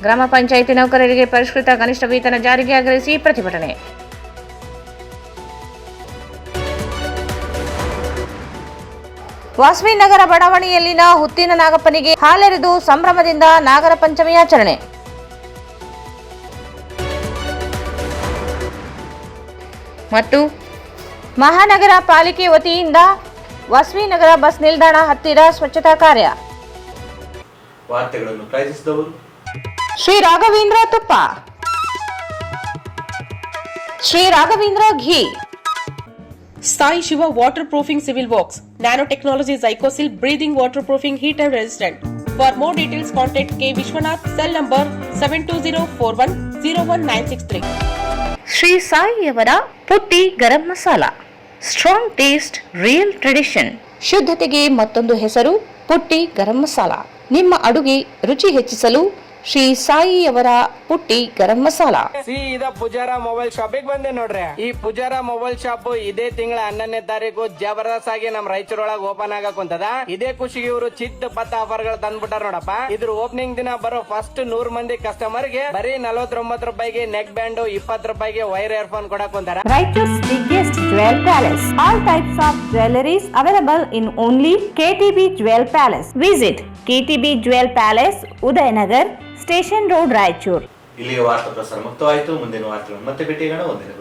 ಗ್ರಾಮ ಪಂಚಾಯಿತಿ ನೌಕರರಿಗೆ ಪರಿಷ್ಕೃತ ಕನಿಷ್ಠ ವೇತನ ಜಾರಿಗೆ ಆಗ್ರಹಿಸಿ ಪ್ರತಿಭಟನೆ. ವಾಸವಿನಗರ ಬಡಾವಣೆಯಲ್ಲಿನ ಹುತ್ತಿನ ನಾಗಪ್ಪನಿಗೆ ಹಾಲೆರೆದು ಸಂಭ್ರಮದಿಂದ ನಾಗರ ಪಂಚಮಿ ಆಚರಣೆ. ಮತ್ತು ಮಹಾನಗರ ಪಾಲಿಕೆ ವತಿಯಿಂದ ವಾಸವಿನಗರ ಬಸ್ ನಿಲ್ದಾಣ ಹತ್ತಿರ ಸ್ವಚ್ಛತಾ ಕಾರ್ಯ. ವಾರ್ತೆಗಳನ್ನು ಪ್ರಾಯೋಜಿಸಿದವರು ಶ್ರೀ ರಾಘವೇಂದ್ರ ತುಪ್ಪ, Shri Raghavendra ghee, Sai Shiva waterproofing civil box, nano technology zycosil breathing waterproofing heat and resistant. For more details contact K Vishwanath, cell number 7204101963. Shri ಸಾಯಿಯವರ Putti garam masala, strong taste, real tradition. ಶುದ್ಧತೆಗೆ ಮತ್ತೊಂದು ಹೆಸರು ಪುಟ್ಟಿ ಗರಂ ಮಸಾಲ. ನಿಮ್ಮ ಅಡುಗೆ ರುಚಿ ಹೆಚ್ಚಿಸಲು ಶ್ರೀ ಸಾಯಿಯವರ ಪುಟ್ಟಿ ಗರಂ ಮಸಾಲ. ಸೀದಾ ಪೂಜಾರ ಮೊಬೈಲ್ ಶಾಪಿಗೆ ಬಂದೆ ನೋಡ್ರಿ. ಈ ಪೂಜಾರ ಮೊಬೈಲ್ ಶಾಪ್ ಇದೇ ತಿಂಗಳ 11ನೇ ತಾರೀಕು ಜಬರ್ದಸ್ತ್ ಆಗಿ ನಮ್ ರಾಯಚೂರೊಳಗೆ ಓಪನ್ ಆಗಕುಂತದ. ಇದೇ ಖುಷಿಗೆ ಇವರು ಚಿತ್ತ ಪತ್ತ ಆಫರ್ ಗಳು ತಂದ್ಬಿಟ್ಟಾರ ನೋಡಪ್ಪ. ಇದ್ರ ಓಪನಿಂಗ್ ದಿನ ಬರೋ ಫಸ್ಟ್ 100 ಮಂದಿ ಕಸ್ಟಮರ್ ಗೆ ಬರೀ 49 ರೂಪಾಯಿಗೆ ನೆಕ್ ಬ್ಯಾಂಡ್, 20 ರೂಪಾಯಿಗೆ ವೈರ್ ಇಯರ್ಫೋನ್ ಕೊಡಕುಂತಾರ. Raichur's biggest jewel palace. All types of jewelries available in only KTB Jewel Palace. Visit KTB Jewel Palace, Udayanagar, Station Road, Raichur. ಇಲ್ಲಿಗೆ ವಾರ್ತಾ ಪ್ರಸಾರ ಮುಕ್ತವಾಯಿತು. ಮುಂದಿನ ವಾರ್ತೆಗಳನ್ನು ಮತ್ತೆ ಭೇಟಿಯಾಗೋಣ. ವಂದನೆಗಳು.